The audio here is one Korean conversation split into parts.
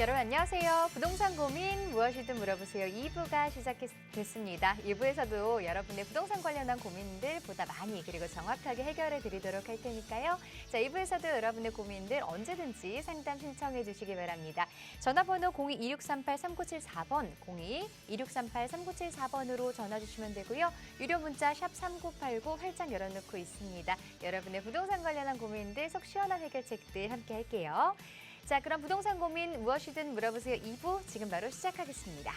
여러분 안녕하세요. 부동산 고민 무엇이든 물어보세요. 2부가 시작됐습니다. 2부에서도 여러분의 부동산 관련한 고민들 보다 많이 그리고 정확하게 해결해 드리도록 할 테니까요. 자, 2부에서도 여러분의 고민들 언제든지 상담 신청해 주시기 바랍니다. 전화번호 02-2638-3974번, 02-2638-3974번으로 전화 주시면 되고요. 유료 문자 샵 3989 활짝 열어놓고 있습니다. 여러분의 부동산 관련한 고민들 속 시원한 해결책들 함께 할게요. 자, 그럼 부동산 고민 무엇이든 물어보세요. 2부 지금 바로 시작하겠습니다.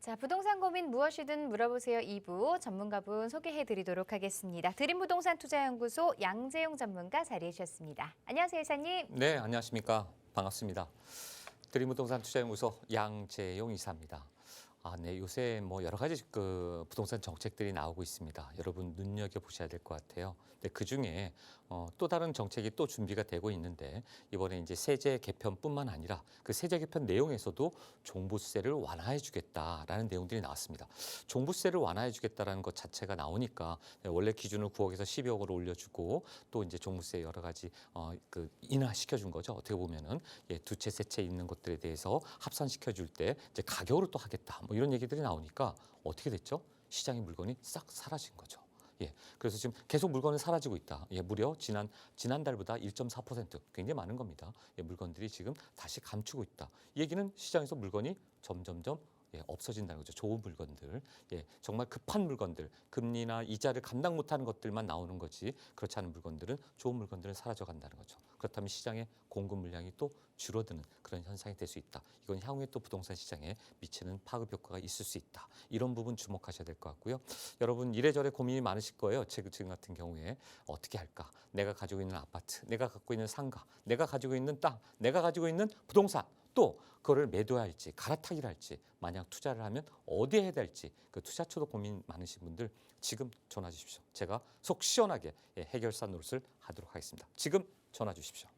자, 부동산 고민 무엇이든 물어보세요. 2부 전문가분 소개해 드리도록 하겠습니다. 드림부동산 투자연구소 양재용 전문가 자리해 주셨습니다. 안녕하세요, 이사님. 네, 안녕하십니까. 반갑습니다. 드림부동산 투자연구소 양재용 이사입니다. 네, 요새 뭐 여러 가지 부동산 정책들이 나오고 있습니다. 여러분 눈여겨 보셔야 될 것 같아요. 근데 그 중에 또 다른 정책이 또 준비가 되고 있는데 이번에 이제 세제 개편뿐만 아니라 그 세제 개편 내용에서도 종부세를 완화해 주겠다라는 내용들이 나왔습니다. 종부세를 완화해 주겠다라는 것 자체가 나오니까 원래 기준을 9억에서 12억으로 올려주고 또 이제 종부세 여러 가지 인하시켜 준 거죠. 어떻게 보면은 두 채, 세 채 있는 것들에 대해서 합산시켜 줄 때 이제 가격으로 또 하겠다. 뭐 이런 얘기들이 나오니까 어떻게 됐죠? 시장의 물건이 싹 사라진 거죠. 그래서 지금 계속 물건은 사라지고 있다. 무려 지난달보다 1.4% 굉장히 많은 겁니다. 물건들이 지금 다시 감추고 있다. 이 얘기는 시장에서 물건이 점점점 없어진다는 거죠. 좋은 물건들, 정말 급한 물건들, 금리나 이자를 감당 못하는 것들만 나오는 거지 그렇지 않은 물건들은 좋은 물건들은 사라져간다는 거죠. 그렇다면 시장의 공급 물량이 또 줄어드는 그런 현상이 될 수 있다. 이건 향후에 또 부동산 시장에 미치는 파급 효과가 있을 수 있다. 이런 부분 주목하셔야 될 것 같고요. 여러분 이래저래 고민이 많으실 거예요. 지금 같은 경우에 어떻게 할까? 내가 가지고 있는 아파트, 내가 갖고 있는 상가, 내가 가지고 있는 땅, 내가 가지고 있는 부동산 또 그거를 매도해야 할지 갈아타기를 할지 만약 투자를 하면 어디에 해야 될지 그 투자처도 고민 많으신 분들 지금 전화 주십시오. 제가 속 시원하게 해결사 노릇을 하도록 하겠습니다. 지금 전화 주십시오.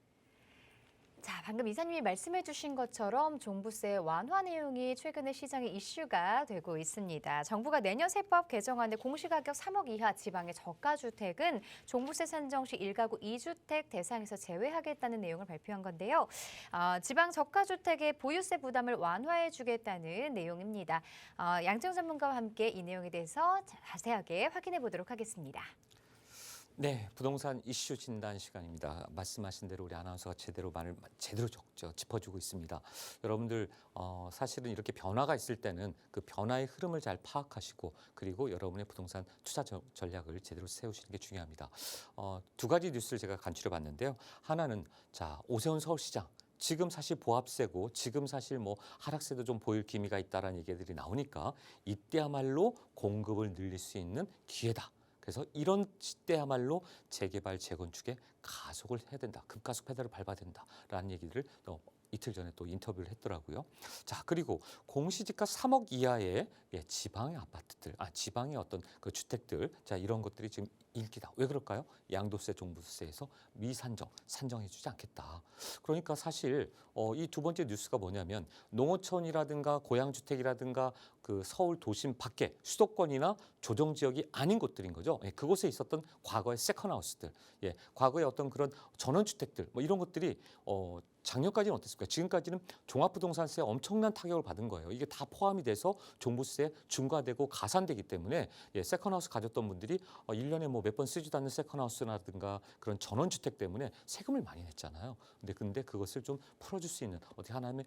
자, 방금 이사님이 말씀해 주신 것처럼 종부세 완화 내용이 최근에 시장에 이슈가 되고 있습니다. 정부가 내년 세법 개정안에 공시가격 3억 이하 지방의 저가주택은 종부세 산정 시 1가구 2주택 대상에서 제외하겠다는 내용을 발표한 건데요. 지방 저가주택의 보유세 부담을 완화해 주겠다는 내용입니다. 양정 전문가와 함께 이 내용에 대해서 자세하게 확인해 보도록 하겠습니다. 네, 부동산 이슈 진단 시간입니다. 말씀하신 대로 우리 아나운서가 말을 제대로 짚어주고 있습니다. 여러분들 사실은 이렇게 변화가 있을 때는 그 변화의 흐름을 잘 파악하시고 그리고 여러분의 부동산 투자 전략을 제대로 세우시는 게 중요합니다. 두 가지 뉴스를 제가 간추려 봤는데요. 하나는 오세훈 서울시장. 지금 사실 보합세고 지금 사실 뭐 하락세도 좀 보일 기미가 있다라는 얘기들이 나오니까 이때야말로 공급을 늘릴 수 있는 기회다. 그래서 이런 때야말로 재개발, 재건축에 가속을 해야 된다. 급가속 페달을 밟아야 된다라는 얘기를 이틀 전에 또 인터뷰를 했더라고요. 자, 그리고 공시지가 3억 이하의 지방의 아파트들, 지방의 어떤 그 주택들, 이런 것들이 지금 인기다. 왜 그럴까요? 양도세, 종부세에서 산정해주지 않겠다. 그러니까 사실 이 두 번째 뉴스가 뭐냐면 농어촌이라든가 고양주택이라든가 그 서울 도심 밖에 수도권이나 조정 지역이 아닌 곳들인 거죠. 그곳에 있었던 과거의 세컨하우스들, 과거의 어떤 그런 전원주택들, 뭐 이런 것들이 작년까지는 어땠습니까? 지금까지는 종합부동산세에 엄청난 타격을 받은 거예요. 이게 다 포함이 돼서 종부세 중과되고 가산되기 때문에 세컨하우스 가졌던 분들이 1년에 뭐 몇 번 쓰지도 않는 세컨하우스라든가 그런 전원주택 때문에 세금을 많이 냈잖아요. 근데 그것을 좀 풀어줄 수 있는 어떻게 하나의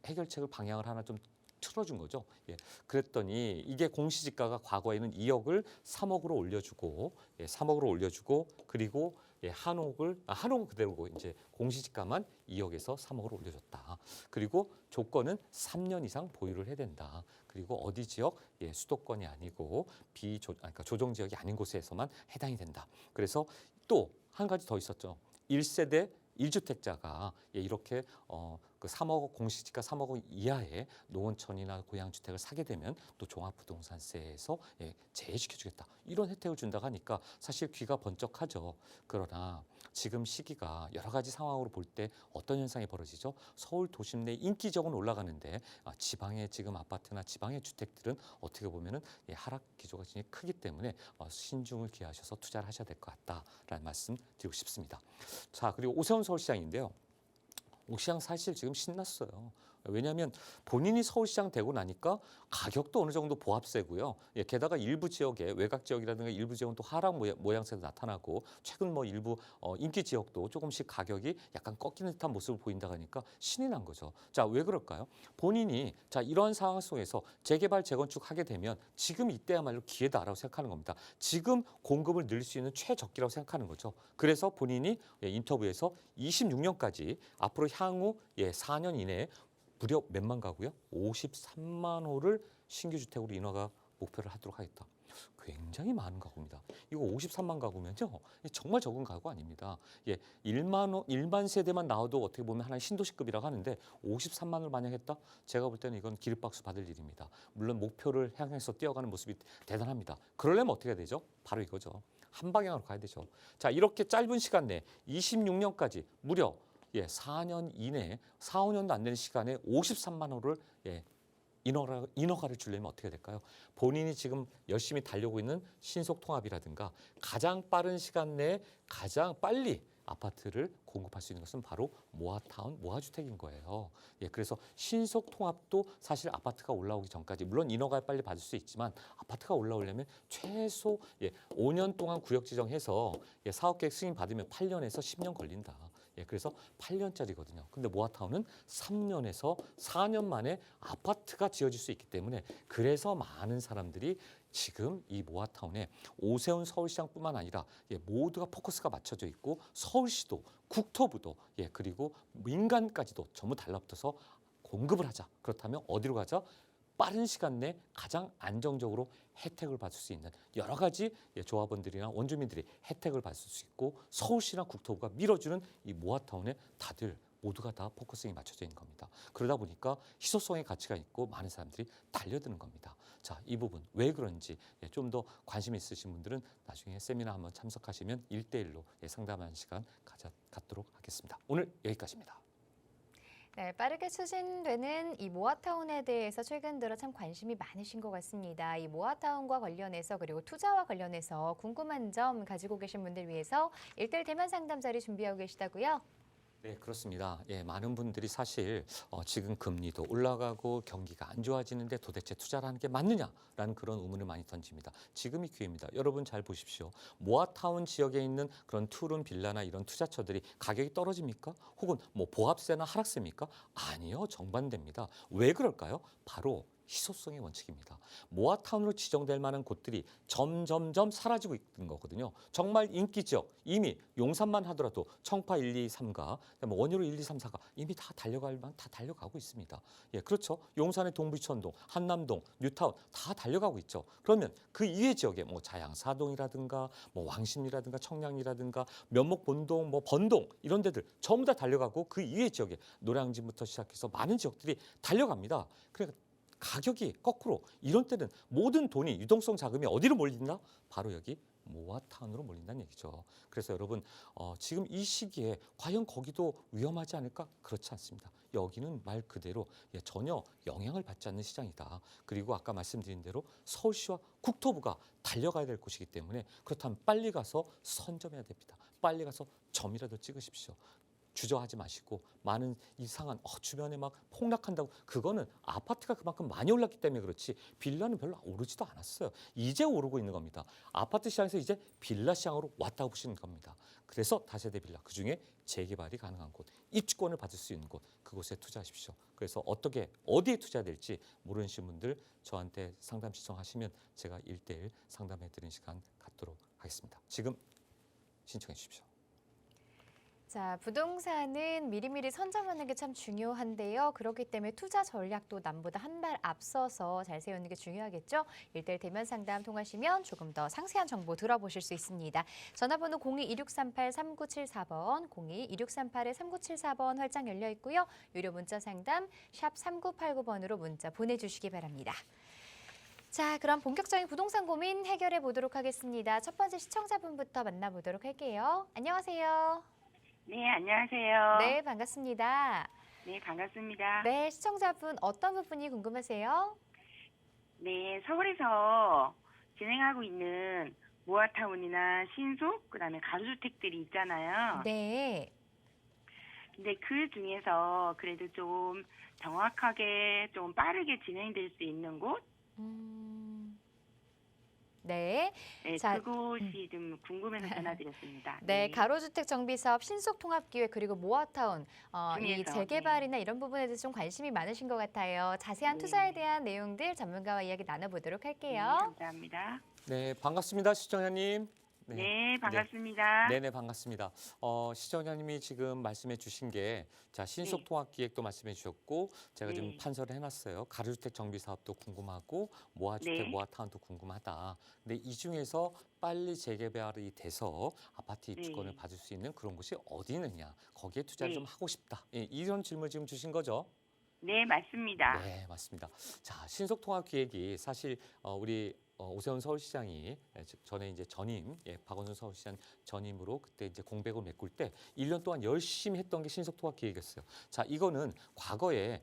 해결책을 방향을 하나 좀 틀어준 거죠. 그랬더니 이게 공시지가가 과거에는 2억을 3억으로 올려주고 3억으로 올려주고 그리고 한옥은 그대로고 이제 공시지가만 2억에서 3억으로 올려줬다. 그리고 조건은 3년 이상 보유를 해야 된다. 그리고 어디 지역 수도권이 아니고 그러니까 조정 지역이 아닌 곳에서만 해당이 된다. 그래서 또 한 가지 더 있었죠. 1세대 1주택자가 이렇게 그 3억 공시지가 3억 원 이하의 농어촌이나 고양주택을 사게 되면 또 종합부동산세에서 제외시켜주겠다. 이런 혜택을 준다고 하니까 사실 귀가 번쩍하죠. 그러나 지금 시기가 여러 가지 상황으로 볼 때 어떤 현상이 벌어지죠? 서울 도심 내 인기적은 올라가는데 지방의 지금 아파트나 지방의 주택들은 어떻게 보면은 하락 기조가 굉장히 크기 때문에 신중을 기하셔서 투자를 하셔야 될 것 같다라는 말씀 드리고 싶습니다. 자, 그리고 오세훈 서울시장인데요. 오시장 사실 지금 신났어요. 왜냐하면 본인이 서울시장 되고 나니까 가격도 어느 정도 보합세고요. 게다가 일부 지역에 외곽 지역이라든가 일부 지역은 또 하락 모양새도 나타나고 최근 뭐 일부 인기 지역도 조금씩 가격이 약간 꺾이는 듯한 모습을 보인다 하니까 신이 난 거죠. 자, 왜 그럴까요? 본인이 자 이런 상황 속에서 재개발 재건축 하게 되면 지금 이때야말로 기회다라고 생각하는 겁니다. 지금 공급을 늘릴 수 있는 최적기라고 생각하는 거죠. 그래서 본인이 인터뷰에서 26년까지 앞으로 향후 4년 이내에 무려 몇만 가구요? 53만 호를 신규 주택으로 인허가 목표를 하도록 하겠다. 굉장히 많은 가구입니다. 이거 53만 가구면요. 정말 적은 가구 아닙니다. 1만 세대만 나와도 어떻게 보면 하나의 신도시급이라고 하는데 53만을 만약 했다? 제가 볼 때는 이건 기립박수 받을 일입니다. 물론 목표를 향해서 뛰어가는 모습이 대단합니다. 그러려면 어떻게 해야 되죠? 바로 이거죠. 한 방향으로 가야 되죠. 자, 이렇게 짧은 시간 내에 26년까지 무려 4년 이내에 4, 5년도 안 되는 시간에 53만 호를 인허가를 주려면 어떻게 될까요? 본인이 지금 열심히 달려고 있는 신속통합이라든가 가장 빠른 시간 내에 가장 빨리 아파트를 공급할 수 있는 것은 바로 모아타운, 모아주택인 거예요. 그래서 신속통합도 사실 아파트가 올라오기 전까지 물론 인허가를 빨리 받을 수 있지만 아파트가 올라오려면 최소 5년 동안 구역 지정해서 사업계획 승인 받으면 8년에서 10년 걸린다. 그래서 8년짜리거든요. 근데 모아타운은 3년에서 4년 만에 아파트가 지어질 수 있기 때문에 그래서 많은 사람들이 지금 이 모아타운에 오세훈 서울시장뿐만 아니라 모두가 포커스가 맞춰져 있고 서울시도 국토부도 그리고 민간까지도 전부 달라붙어서 공급을 하자. 그렇다면 어디로 가자? 빠른 시간 내에 가장 안정적으로 혜택을 받을 수 있는 여러 가지 조합원들이나 원주민들이 혜택을 받을 수 있고 서울시나 국토부가 밀어주는 이 모아타운에 다들 모두가 다 포커싱이 맞춰져 있는 겁니다. 그러다 보니까 희소성의 가치가 있고 많은 사람들이 달려드는 겁니다. 자, 이 부분 왜 그런지 좀 더 관심 있으신 분들은 나중에 세미나 한번 참석하시면 1대1로 상담하는 시간 갖도록 하겠습니다. 오늘 여기까지입니다. 네, 빠르게 추진되는 이 모아타운에 대해서 최근 들어 참 관심이 많으신 것 같습니다. 이 모아타운과 관련해서 그리고 투자와 관련해서 궁금한 점 가지고 계신 분들 위해서 1대1 대면 상담 자리 준비하고 계시다고요? 네, 그렇습니다. 많은 분들이 사실 지금 금리도 올라가고 경기가 안 좋아지는데 도대체 투자를 하는 게 맞느냐라는 그런 의문을 많이 던집니다. 지금이 기회입니다. 여러분 잘 보십시오. 모아타운 지역에 있는 그런 투룸 빌라나 이런 투자처들이 가격이 떨어집니까? 혹은 뭐 보합세나 하락세입니까? 아니요, 정반대입니다. 왜 그럴까요? 바로 희소성의 원칙입니다. 모아타운으로 지정될 만한 곳들이 점점점 사라지고 있는 거거든요. 정말 인기 지역 이미 용산만 하더라도 청파 1, 2, 3가 원효로 1, 2, 3, 4가 이미 다 달려갈 만 다 달려가고 있습니다. 그렇죠. 용산의 동부천동, 한남동, 뉴타운 다 달려가고 있죠. 그러면 그 이외 지역에 뭐 자양사동이라든가 뭐 왕십리라든가 청량리라든가 면목본동, 뭐 번동 이런 데들 전부 다 달려가고 그 이외 지역에 노량진부터 시작해서 많은 지역들이 달려갑니다. 그러니까 가격이 거꾸로 이런 때는 모든 돈이 유동성 자금이 어디로 몰린다? 바로 여기 모아타운으로 몰린다는 얘기죠. 그래서 여러분 지금 이 시기에 과연 거기도 위험하지 않을까? 그렇지 않습니다. 여기는 말 그대로 전혀 영향을 받지 않는 시장이다. 그리고 아까 말씀드린 대로 서울시와 국토부가 달려가야 될 곳이기 때문에 그렇다면 빨리 가서 선점해야 됩니다. 빨리 가서 점이라도 찍으십시오. 주저하지 마시고 많은 이상한 주변에 막 폭락한다고 그거는 아파트가 그만큼 많이 올랐기 때문에 그렇지 빌라는 별로 오르지도 않았어요. 이제 오르고 있는 겁니다. 아파트 시장에서 이제 빌라 시장으로 왔다고 보시는 겁니다. 그래서 다세대 빌라 그중에 재개발이 가능한 곳, 입주권을 받을 수 있는 곳 그곳에 투자하십시오. 그래서 어디에 투자해야 될지 모르시는 분들 저한테 상담 신청하시면 제가 1대1 상담해 드리는 시간 갖도록 하겠습니다. 지금 신청해 주십시오. 자, 부동산은 미리미리 선점하는 게 참 중요한데요. 그렇기 때문에 투자 전략도 남보다 한 발 앞서서 잘 세우는 게 중요하겠죠. 1대1 대면 상담 통하시면 조금 더 상세한 정보 들어보실 수 있습니다. 전화번호 02-2638-3974번, 02-2638-3974번 활짝 열려 있고요. 유료 문자 상담 샵 3989번으로 문자 보내주시기 바랍니다. 자, 그럼 본격적인 부동산 고민 해결해 보도록 하겠습니다. 첫 번째 시청자분부터 만나보도록 할게요. 안녕하세요. 네, 안녕하세요. 네, 반갑습니다. 네, 반갑습니다. 네, 시청자분 어떤 부분이 궁금하세요? 네, 서울에서 진행하고 있는 모아타운이나 신속, 그다음에 가주택들이 있잖아요. 네. 근데 그 중에서 그래도 좀 정확하게 좀 빠르게 진행될 수 있는 곳? 네. 네, 자, 그곳이 좀 궁금해서 전화드렸습니다. 네, 가로주택 정비사업 신속통합기획 그리고 모아타운 이 중에서, 재개발이나 이런 부분에 대해서 좀 관심이 많으신 것 같아요. 자세한 네. 투자에 대한 내용들 전문가와 이야기 나눠보도록 네, 할게요. 감사합니다. 네, 반갑습니다, 시청자님. 네, 반갑습니다. 네네, 반갑습니다. 시청자님이 지금 말씀해 주신 게, 자, 신속통합기획도 말씀해 주셨고, 제가 네. 지금 판서를 해놨어요. 가로주택 정비사업도 궁금하고, 모아주택, 네. 모아타운도 궁금하다. 근데 이 중에서 빨리 재개발이 돼서 아파트 입주권을 네. 받을 수 있는 그런 곳이 어디 있느냐, 거기에 투자를 네. 좀 하고 싶다. 예, 이런 질문 지금 주신 거죠? 네, 맞습니다. 네, 맞습니다. 자, 신속통합기획이 사실 우리 오세훈 서울시장이 전에 이제 전임, 박원순 서울시장 전임으로 그때 이제 공백을 메꿀 때 1년 동안 열심히 했던 게 신속통합기획이었어요. 자, 이거는 과거에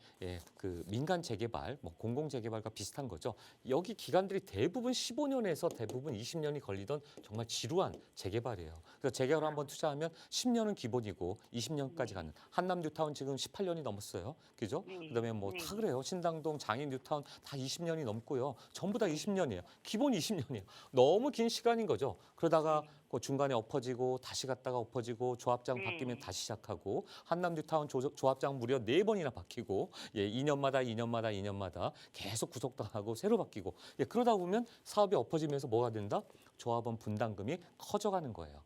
그 민간 재개발, 뭐 공공 재개발과 비슷한 거죠. 여기 기간들이 대부분 15년에서 대부분 20년이 걸리던 정말 지루한 재개발이에요. 그래서 재개발 한번 투자하면 10년은 기본이고 20년까지 가는 한남 뉴타운 지금 18년이 넘었어요. 그죠? 네. 그다음에 뭐 네. 다 그래요. 신당동, 장인 뉴타운 다 20년이 넘고요. 전부 다 20년이에요. 기본 20년이에요. 너무 긴 시간인 거죠. 그러다가 그 중간에 엎어지고 다시 갔다가 엎어지고 조합장 네. 바뀌면 다시 시작하고 한남 뉴타운 조합장 무려 4번이나 바뀌고 2년마다 계속 구속당하고 새로 바뀌고 그러다 보면 사업이 엎어지면서 뭐가 된다? 조합원 분담금이 커져가는 거예요.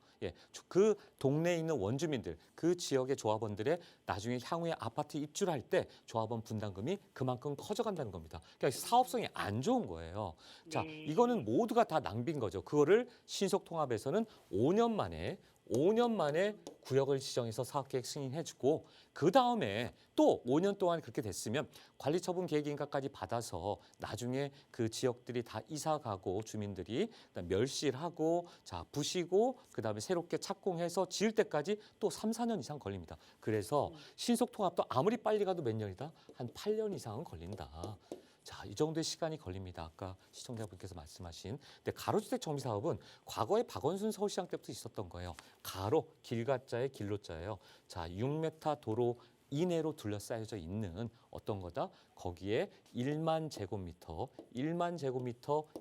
그 동네에 있는 원주민들, 그 지역의 조합원들의 나중에 향후에 아파트 입주를 할 때 조합원 분담금이 그만큼 커져간다는 겁니다. 그러니까 사업성이 안 좋은 거예요. 자, 네. 이거는 모두가 다 낭비인 거죠. 그거를 신속통합에서는 5년 만에 구역을 지정해서 사업계획 승인해주고 그 다음에 또 5년 동안 그렇게 됐으면 관리처분 계획인가까지 받아서 나중에 그 지역들이 다 이사 가고 주민들이 멸실하고 자 부시고 그 다음에 새롭게 착공해서 지을 때까지 또 3, 4년 이상 걸립니다. 그래서 신속통합도 아무리 빨리 가도 몇 년이다? 한 8년 이상은 걸린다. 자, 이 정도의 시간이 걸립니다. 아까 시청자분께서 말씀하신. 근데 가로주택 정비 사업은 과거에 박원순 서울시장 때부터 있었던 거예요. 가로, 길가자의 길로자예요. 자, 6m 도로 이내로 둘러싸여져 있는 어떤 거다? 거기에 1만 제곱미터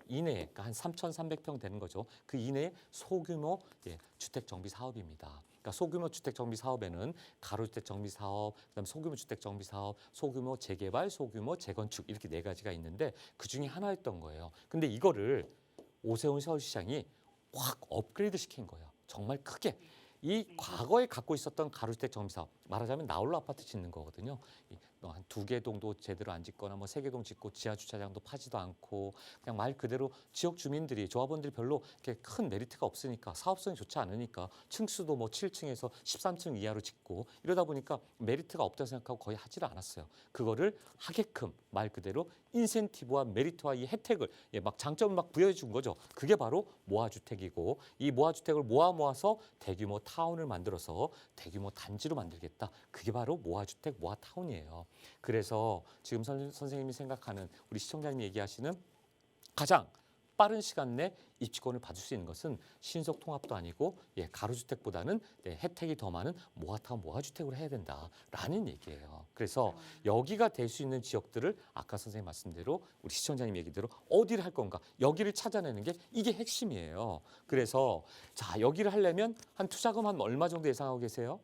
이내에, 그러니까 한 3,300평 되는 거죠. 그 이내에 소규모 주택 정비 사업입니다. 그러니까 소규모 주택 정비 사업에는 가로주택 정비 사업, 그다음 소규모 주택 정비 사업, 소규모 재개발, 소규모 재건축 이렇게 4가지가 있는데 그 중에 하나였던 거예요. 근데 이거를 오세훈 서울시장이 확 업그레이드 시킨 거예요. 정말 크게. 이 과거에 갖고 있었던 가로주택 정비 사업, 말하자면 나홀로 아파트 짓는 거거든요. 한 2개 동도 제대로 안 짓거나 뭐 3개 동 짓고 지하 주차장도 파지도 않고 그냥 말 그대로 지역 주민들이 조합원들이 별로 이렇게 큰 메리트가 없으니까 사업성이 좋지 않으니까 층수도 뭐 7층에서 13층 이하로 짓고 이러다 보니까 메리트가 없다고 생각하고 거의 하지를 않았어요. 그거를 하게끔 말 그대로 인센티브와 메리트와 이 혜택을 막 장점을 막 부여해 준 거죠. 그게 바로 모아주택이고 이 모아주택을 모아서 대규모 타운을 만들어서 대규모 단지로 만들겠다. 그게 바로 모아주택, 모아타운이에요. 그래서 지금 선생님이 생각하는 우리 시청자님이 얘기하시는 가장 빠른 시간 내 입주권을 받을 수 있는 것은 신속통합도 아니고 가로주택보다는 혜택이 더 많은 모아타운, 모아주택으로 해야 된다라는 얘기예요. 그래서 여기가 될 수 있는 지역들을 아까 선생님 말씀대로 우리 시청자님 얘기대로 어디를 할 건가 여기를 찾아내는 게 이게 핵심이에요. 그래서 자 여기를 하려면 한 투자금 한 얼마 정도 예상하고 계세요?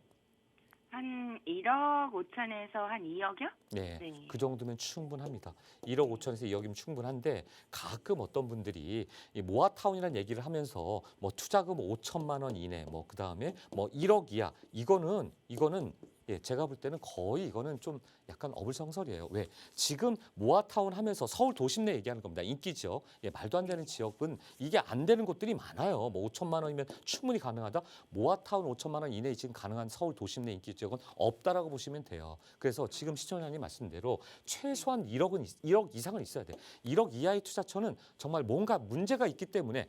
한 1억 5천에서 한 2억이요? 네, 네. 그 정도면 충분합니다. 1억 5천에서 2억이면 충분한데 가끔 어떤 분들이 이 모아타운이라는 얘기를 하면서 뭐 투자금 5천만 원 이내, 뭐 그 다음에 뭐 1억 이하 이거는 예, 제가 볼 때는 거의 이거는 좀 약간 어불성설이에요. 왜? 지금 모아타운 하면서 서울 도심 내 얘기하는 겁니다. 인기 지역. 예, 말도 안 되는 지역은 이게 안 되는 곳들이 많아요. 뭐 5천만 원이면 충분히 가능하다. 모아타운 5천만 원 이내에 지금 가능한 서울 도심 내 인기 지역은 없다라고 보시면 돼요. 그래서 지금 시청자님 말씀대로 최소한 1억 이상은 있어야 돼. 1억 이하의 투자처는 정말 뭔가 문제가 있기 때문에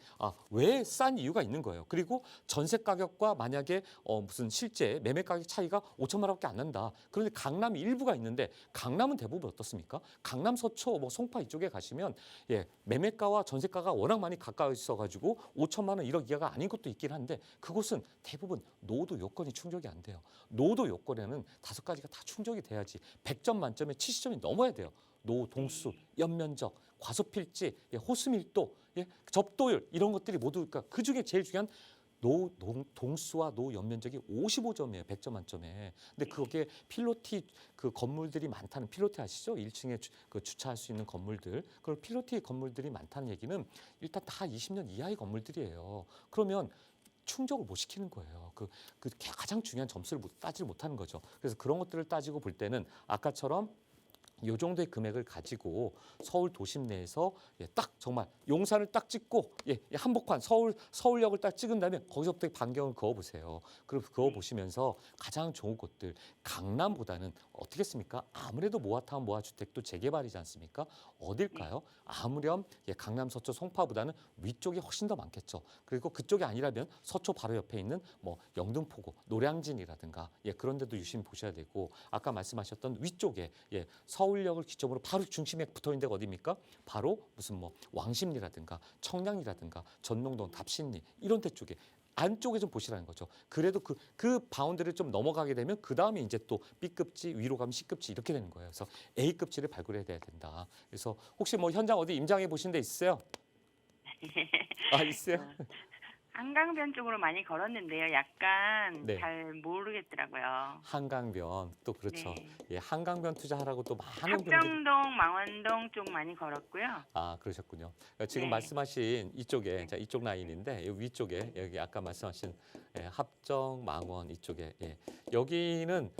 왜 싼 이유가 있는 거예요. 그리고 전세 가격과 만약에 무슨 실제 매매 가격 차이가 5천만 원밖에 안 난다. 그런데 강남 일부가 있는데 강남은 대부분 어떻습니까? 강남 서초 뭐 송파 이쪽에 가시면 예, 매매가와 전세가가 워낙 많이 가까워 있어 가지고 5천만 원 1억 이하가 아닌 것도 있긴 한데 그곳은 대부분 노도 요건이 충족이 안 돼요. 노도 요건에는 5가지가 다 충족이 돼야지 100점 만점에 70점이 넘어야 돼요. 노, 동수, 연면적, 과소필지, 예, 호수밀도, 예, 접도율 이런 것들이 모두 그러니까 그 중에 제일 중요한 동수와 노 연면적이 55점이에요. 100점 만점에. 근데 그게 필로티 그 건물들이 많다는 필로티 아시죠? 1층에 그 주차할 수 있는 건물들. 그리고 필로티 건물들이 많다는 얘기는 일단 다 20년 이하의 건물들이에요. 그러면 충족을 못 시키는 거예요. 그 가장 중요한 점수를 따지를 못하는 거죠. 그래서 그런 것들을 따지고 볼 때는 아까처럼 요 정도의 금액을 가지고 서울 도심 내에서 예, 딱 정말 용산을 딱 찍고 예, 한복판 서울역을 딱 찍은 다음에 거기서부터 반경을 그어 보세요. 그리고 그어 보시면서 가장 좋은 곳들 강남보다는 어떻겠습니까? 아무래도 모아타운 모아주택도 재개발이지 않습니까? 어딜까요? 아무렴 예, 강남 서초 송파보다는 위쪽이 훨씬 더 많겠죠. 그리고 그쪽이 아니라면 서초 바로 옆에 있는 뭐 영등포구 노량진이라든가 예, 그런 데도 유심히 보셔야 되고 아까 말씀하셨던 위쪽에 예, 서울역을 기점으로 바로 중심에 붙어 있는 데가 어디입니까? 바로 무슨 뭐 왕십리라든가 청량리라든가 전명동 답신리 이런 데 쪽에 안쪽에 좀 보시라는 거죠. 그래도 그 바운드를 좀 넘어가게 되면 그 다음에 이제 또 B급지 위로 가면 C급지 이렇게 되는 거예요. 그래서 A급지를 발굴해야 된다. 그래서 혹시 뭐 현장 어디 임장해 보신 데 있어요? 아 있어요? 한강변 쪽으로 많이 걸었는데요. 약간 네. 잘 모르겠더라고요. 한강변 또 그렇죠. 네. 예, 한강변 투자하라고 또 많은 분들이 합정동, 망원동 쪽 많이 걸었고요. 그러셨군요. 그러니까 지금 네. 말씀하신 이쪽에 네. 자, 이쪽 라인인데 여기 위쪽에 여기 아까 말씀하신 예, 합정, 망원 이쪽에 예. 여기는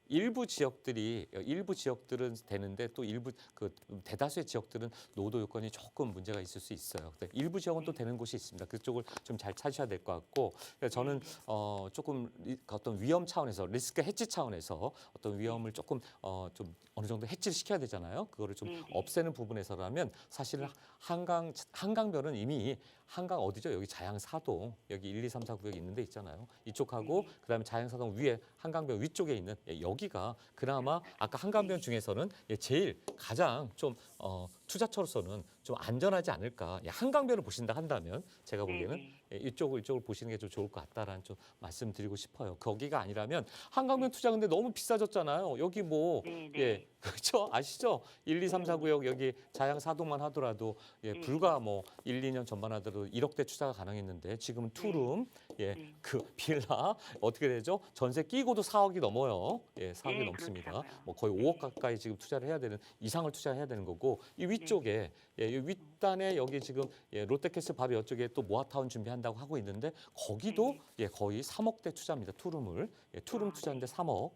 일부 지역들은 되는데 또 일부 그 대다수의 지역들은 노도 요건이 조금 문제가 있을 수 있어요. 근데 일부 지역은 또 되는 곳이 있습니다. 그쪽을 좀 잘 찾으셔야 될 것 같고 그래서 저는 조금 어떤 위험 차원에서 리스크 해치 차원에서 어떤 위험을 조금 좀 어느 정도 해치를 시켜야 되잖아요. 그거를 좀 없애는 부분에서라면 사실은 한강변은 이미 한강 어디죠? 여기 자양사동 여기 1, 2, 3, 4 구역이 있는 데 있잖아요. 이쪽하고 그다음에 자양사동 위에 한강변 위쪽에 있는 여기가 그나마 아까 한강변 중에서는 제일 가장 좀 투자처로서는 좀 안전하지 않을까. 한강변을 보신다 한다면 제가 보기에는 이쪽을 보시는 게 좀 좋을 것 같다라는 좀 말씀드리고 싶어요. 거기가 아니라면 한강변 투자 근데 너무 비싸졌잖아요. 여기 뭐 예, 그렇죠? 아시죠? 1, 2, 3, 4 구역 여기 자양사동만 하더라도 불과 뭐 1, 2년 전만 하더라도 1억대 투자가 가능했는데 지금은 투룸 그 빌라 어떻게 되죠? 전세 끼고도 4억이 넘어요. 4억이 넘습니다. 그렇더라고요. 뭐 거의 5억 가까이 지금 투자를 해야 되는 이상을 투자해야 되는 거고 이 위쪽에 이 윗단에 여기 지금 롯데캐슬 바로 이쪽에 또 모아타운 준비한다고 하고 있는데 거기도 거의 3억대 투자입니다. 투룸을 투룸 투자인데 3억.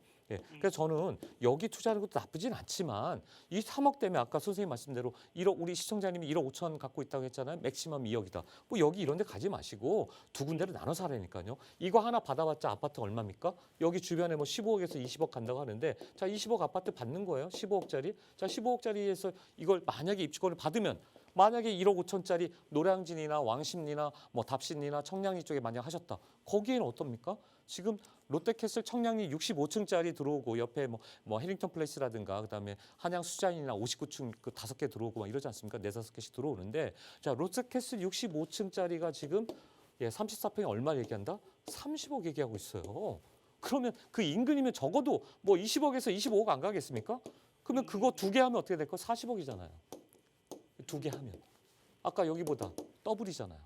그래서 저는 여기 투자하는 것도 나쁘진 않지만 이 3억 때문에 아까 선생님 말씀대로 1억 우리 시청자님이 1억 5천 갖고 있다고 했잖아요. 맥시멈 2억이다. 뭐 여기 이런 데 가지 마시고 두 군데를 나눠서 하라니까요. 이거 하나 받아봤자 아파트 얼마입니까? 여기 주변에 뭐 15억에서 20억 간다고 하는데 자 20억 아파트 받는 거예요. 15억짜리. 자 15억짜리에서 이걸 만약에 입주권을 받으면 만약에 1억 5천짜리 노량진이나 왕십리나 뭐 답신리나 청량리 쪽에 만약 하셨다. 거기에는 어떻습니까? 지금 롯데캐슬 청량리 65층짜리 들어오고 옆에 뭐 해링턴 플레이스라든가 그다음에 한양 수자인이나 59층 그 5개 들어오고 막 이러지 않습니까? 4-5개씩 들어오는데 자 롯데캐슬 65층짜리가 지금 34평이 얼마 얘기한다? 30억 얘기하고 있어요. 그러면 그 인근이면 적어도 뭐 20억에서 25억 안 가겠습니까? 그러면 그거 2개 하면 어떻게 될까? 40억이잖아요. 2개 하면. 아까 여기보다 더블이잖아요.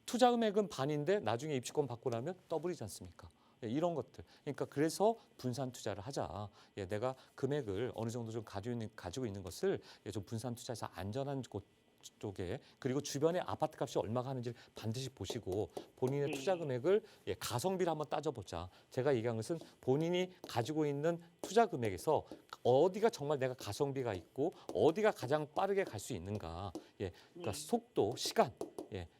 투자 금액은 반인데 나중에 입주권 받고 나면 더블이지 않습니까? 이런 것들. 그러니까 그래서 분산 투자를 하자. 내가 금액을 어느 정도 좀 가지고 있는 것을 좀 분산 투자해서 안전한 곳 쪽에 그리고 주변에 아파트 값이 얼마가 하는지를 반드시 보시고 본인의 네. 투자 금액을 가성비를 한번 따져보자. 제가 얘기한 것은 본인이 가지고 있는 투자 금액에서 어디가 정말 내가 가성비가 있고 어디가 가장 빠르게 갈 수 있는가. 그러니까 네. 속도, 시간,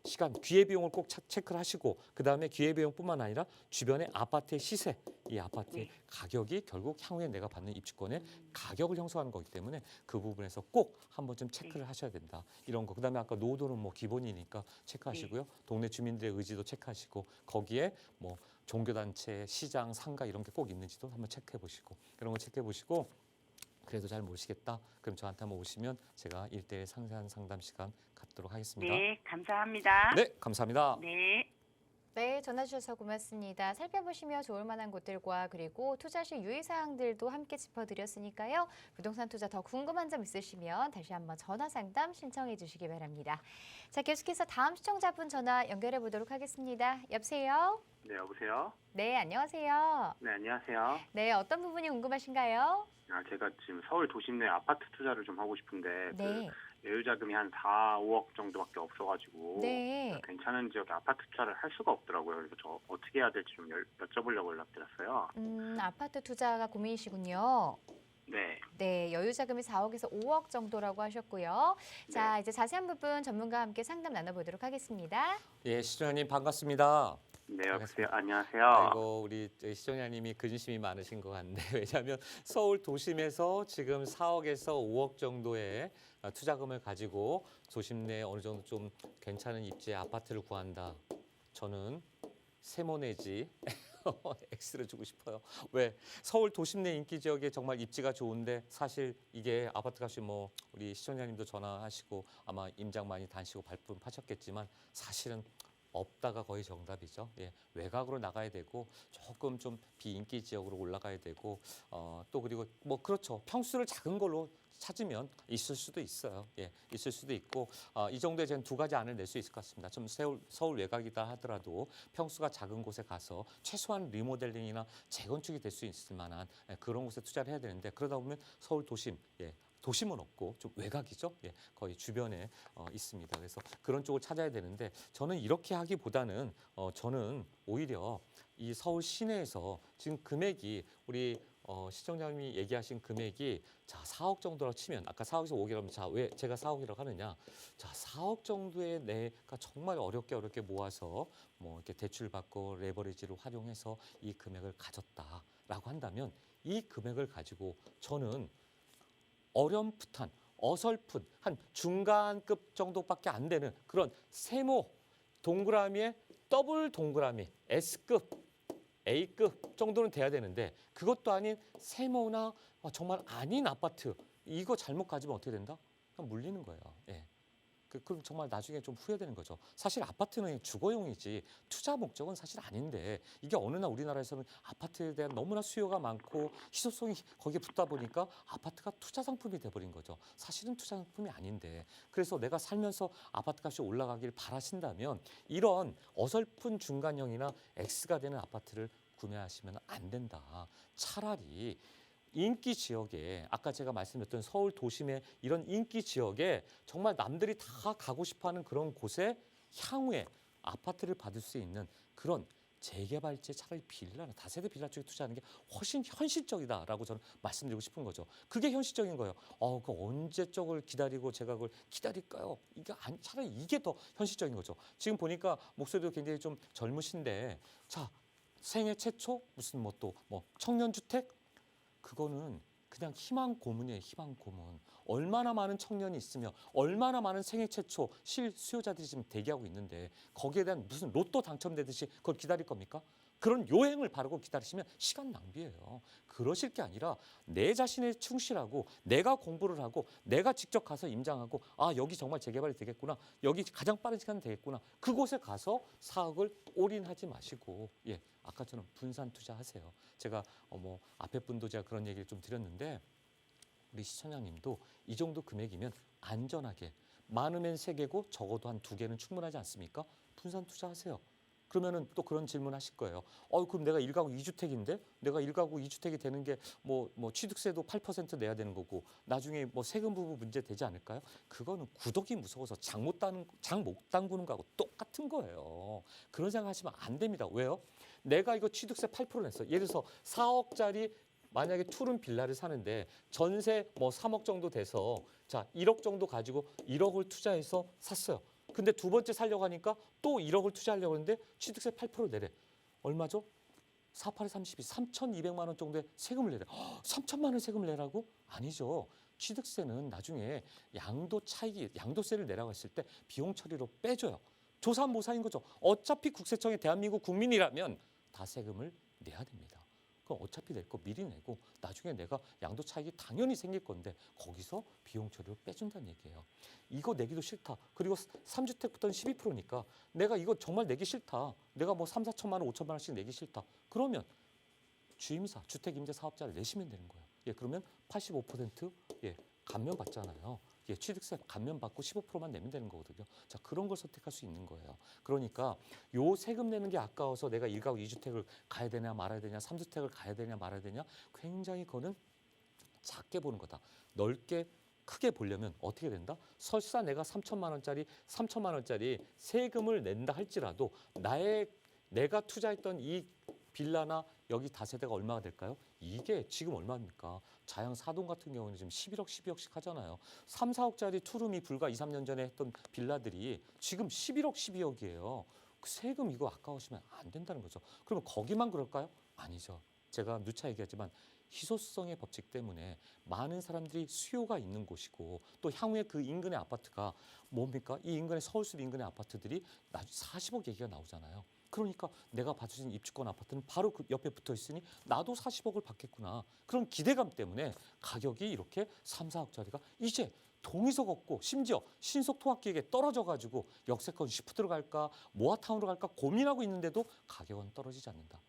시간, 기회비용을 꼭 체크를 하시고 그 다음에 기회비용뿐만 아니라 주변의 아파트의 시세, 이 아파트의 네. 가격이 결국 향후에 내가 받는 입주권의 가격을 형성하는 거기 때문에 그 부분에서 꼭 한 번쯤 체크를 하셔야 된다. 이런 거. 그다음에 아까 노후도는 뭐 기본이니까 체크하시고요. 동네 주민들의 의지도 체크하시고 거기에 뭐 종교단체, 시장, 상가 이런 게 꼭 있는지도 한번 체크해 보시고 이런 거 체크해 보시고 그래도 잘 모르시겠다. 그럼 저한테 한번 오시면 제가 1대1 상세한 상담 시간 갖도록 하겠습니다. 네, 감사합니다. 네, 감사합니다. 네. 네, 전화 주셔서 고맙습니다. 살펴보시며 좋을 만한 곳들과 그리고 투자 시 유의사항들도 함께 짚어드렸으니까요. 부동산 투자 더 궁금한 점 있으시면 다시 한번 전화 상담 신청해 주시기 바랍니다. 자, 계속해서 다음 시청자분 전화 연결해 보도록 하겠습니다. 여보세요? 네, 여보세요? 네, 안녕하세요. 네, 안녕하세요. 네, 어떤 부분이 궁금하신가요? 제가 지금 서울 도심 내 아파트 투자를 좀 하고 싶은데 네. 그 매물 자금이 한 4, 5억 정도밖에 없어가지고 네. 괜찮은 지역에 아파트 투자를 할 수가 없더라고요. 그래서 저 어떻게 해야 될지 좀 여쭤보려고 연락드렸어요. 아파트 투자가 고민이시군요. 네, 네, 여유 자금이 4억에서 5억 정도라고 하셨고요. 자, 이제 자세한 부분 전문가와 함께 상담 나눠보도록 하겠습니다. 예, 시청자님 반갑습니다. 네, 여보세요. 안녕하세요. 아이고 우리 시청자님이 근심이 많으신 것 같네. 왜냐하면 서울 도심에서 지금 4억에서 5억 정도의 투자금을 가지고 도심 내에 어느 정도 좀 괜찮은 입지의 아파트를 구한다. 저는 세모 내지 X를 주고 싶어요. 왜? 서울 도심 내 인기 지역에 정말 입지가 좋은데 사실 이게 아파트 값이 뭐 우리 시청자님도 전화하시고 아마 임장 많이 다니시고 발품 파셨겠지만 사실은 없다가 거의 정답이죠. 외곽으로 나가야 되고 조금 좀 비인기 지역으로 올라가야 되고 또 그리고 뭐 그렇죠. 평수를 작은 걸로 찾으면 있을 수도 있어요. 있을 수도 있고 이 정도에 저는 두 가지 안을 낼 수 있을 것 같습니다. 좀 서울 외곽이다 하더라도 평수가 작은 곳에 가서 최소한 리모델링이나 재건축이 될 수 있을 만한 그런 곳에 투자를 해야 되는데 그러다 보면 서울 도심 도심은 없고 좀 외곽이죠. 거의 주변에 있습니다. 그래서 그런 쪽을 찾아야 되는데 저는 이렇게 하기보다는 저는 오히려 이 서울 시내에서 지금 금액이 우리 시청자님이 얘기하신 금액이 자 4억 정도라고 치면 아까 4억에서 5억이라면 자 왜 제가 4억이라고 하느냐? 자 4억 정도의 내가 정말 어렵게 모아서 뭐 이렇게 대출 받고 레버리지를 활용해서 이 금액을 가졌다라고 한다면 이 금액을 가지고 저는 어렴풋한 어설픈 한 중간급 정도밖에 안 되는 그런 세모 동그라미에 더블 동그라미 S급 A급 정도는 돼야 되는데 그것도 아닌 세모나 정말 아닌 아파트 이거 잘못 가지면 어떻게 된다? 그냥 물리는 거예요. 그럼 정말 나중에 좀 후회되는 거죠. 사실 아파트는 주거용이지 투자 목적은 사실 아닌데 이게 어느 날 우리나라에서는 아파트에 대한 너무나 수요가 많고 희소성이 거기에 붙다 보니까 아파트가 투자 상품이 돼버린 거죠. 사실은 투자 상품이 아닌데 그래서 내가 살면서 아파트 값이 올라가길 바라신다면 이런 어설픈 중간형이나 X가 되는 아파트를 구매하시면 안 된다. 차라리 인기 지역에 아까 제가 말씀드렸던 서울 도심의 이런 인기 지역에 정말 남들이 다 가고 싶어하는 그런 곳에 향후에 아파트를 받을 수 있는 그런 재개발지에 차라리 빌라나 다세대 빌라 쪽에 투자하는 게 훨씬 현실적이다라고 저는 말씀드리고 싶은 거죠. 그게 현실적인 거예요. 그 언제 쪽을 기다리고 제가 그걸 기다릴까요? 이게 차라리 이게 더 현실적인 거죠. 지금 보니까 목소리도 굉장히 좀 젊으신데 자 생애 최초 무슨 뭐 또 뭐 청년주택 그거는 그냥 희망 고문이에요. 희망 고문. 얼마나 많은 청년이 있으며 얼마나 많은 생애 최초 실수요자들이 지금 대기하고 있는데 거기에 대한 무슨 로또 당첨되듯이 그걸 기다릴 겁니까? 그런 요행을 바르고 기다리시면 시간 낭비예요. 그러실 게 아니라 내 자신에 충실하고 내가 공부를 하고 내가 직접 가서 임장하고 여기 정말 재개발이 되겠구나. 여기 가장 빠른 시간 되겠구나. 그곳에 가서 사업을 올인하지 마시고 아까처럼 분산 투자하세요. 제가 뭐 앞에 분도 제가 그런 얘기를 좀 드렸는데 우리 시청자님도 이 정도 금액이면 안전하게 많으면 3개고 적어도 한 2개는 충분하지 않습니까? 분산 투자하세요. 그러면은 또 그런 질문 하실 거예요. 그럼 내가 1가구 2주택인데 내가 1가구 2주택이 되는 게 뭐 취득세도 8% 내야 되는 거고 나중에 뭐 세금 부분 문제 되지 않을까요? 그거는 구더기 무서워서 장 못 담그는 거하고 똑같은 거예요. 그런 생각 하시면 안 됩니다. 왜요? 내가 이거 취득세 8% 냈어. 예를 들어서 4억짜리 만약에 투룸 빌라를 사는데 전세 뭐 3억 정도 돼서 자 1억 정도 가지고 1억을 투자해서 샀어요. 근데 두 번째 살려고 하니까 또 1억을 투자하려고 하는데 취득세 8% 내래. 얼마죠? 48에 32, 3,200만 원 정도의 세금을 내래. 3천만 원 세금을 내라고? 아니죠. 취득세는 나중에 양도세를 내라고 했을 때 비용 처리로 빼줘요. 조삼모사인 거죠. 어차피 국세청이 대한민국 국민이라면 다 세금을 내야 됩니다. 그럼 어차피 낼 거 미리 내고 나중에 내가 양도 차익이 당연히 생길 건데 거기서 비용 처리로 빼준다는 얘기예요. 이거 내기도 싫다. 그리고 3주택부터는 12%니까 내가 이거 정말 내기 싫다. 내가 뭐 3, 4천만 원, 5천만 원씩 내기 싫다. 그러면 주임사, 주택임대사업자를 내시면 되는 거예요. 예, 그러면 85% 예, 감면 받잖아요. 예, 취득세 감면받고 15%만 내면 되는 거거든요. 자, 그런 걸 선택할 수 있는 거예요. 그러니까 요 세금 내는 게 아까워서 내가 1가구 2주택을 가야 되냐 말아야 되냐 3주택을 가야 되냐 말아야 되냐 굉장히 그거는 작게 보는 거다. 넓게 크게 보려면 어떻게 된다? 설사 내가 3천만 원짜리 세금을 낸다 할지라도 내가 투자했던 이 빌라나 여기 다세대가 얼마가 될까요? 이게 지금 얼마입니까? 자양 사동 같은 경우는 지금 11억, 12억씩 하잖아요. 3, 4억짜리 투룸이 불과 2, 3년 전에 했던 빌라들이 지금 11억, 12억이에요. 그 세금 이거 아까우시면 안 된다는 거죠. 그러면 거기만 그럴까요? 아니죠. 제가 누차 얘기하지만 희소성의 법칙 때문에 많은 사람들이 수요가 있는 곳이고 또 향후에 그 인근의 아파트가 뭡니까? 이 인근의 서울숲 인근의 아파트들이 40억 얘기가 나오잖아요. 그러니까 내가 받으신 입주권 아파트는 바로 그 옆에 붙어 있으니 나도 40억을 받겠구나. 그런 기대감 때문에 가격이 이렇게 3, 4억짜리가 이제 동의석 없고 심지어 신속 토학기획에 떨어져 가지고 역세권 시프트로 갈까 모아타운으로 갈까 고민하고 있는데도 가격은 떨어지지 않는다.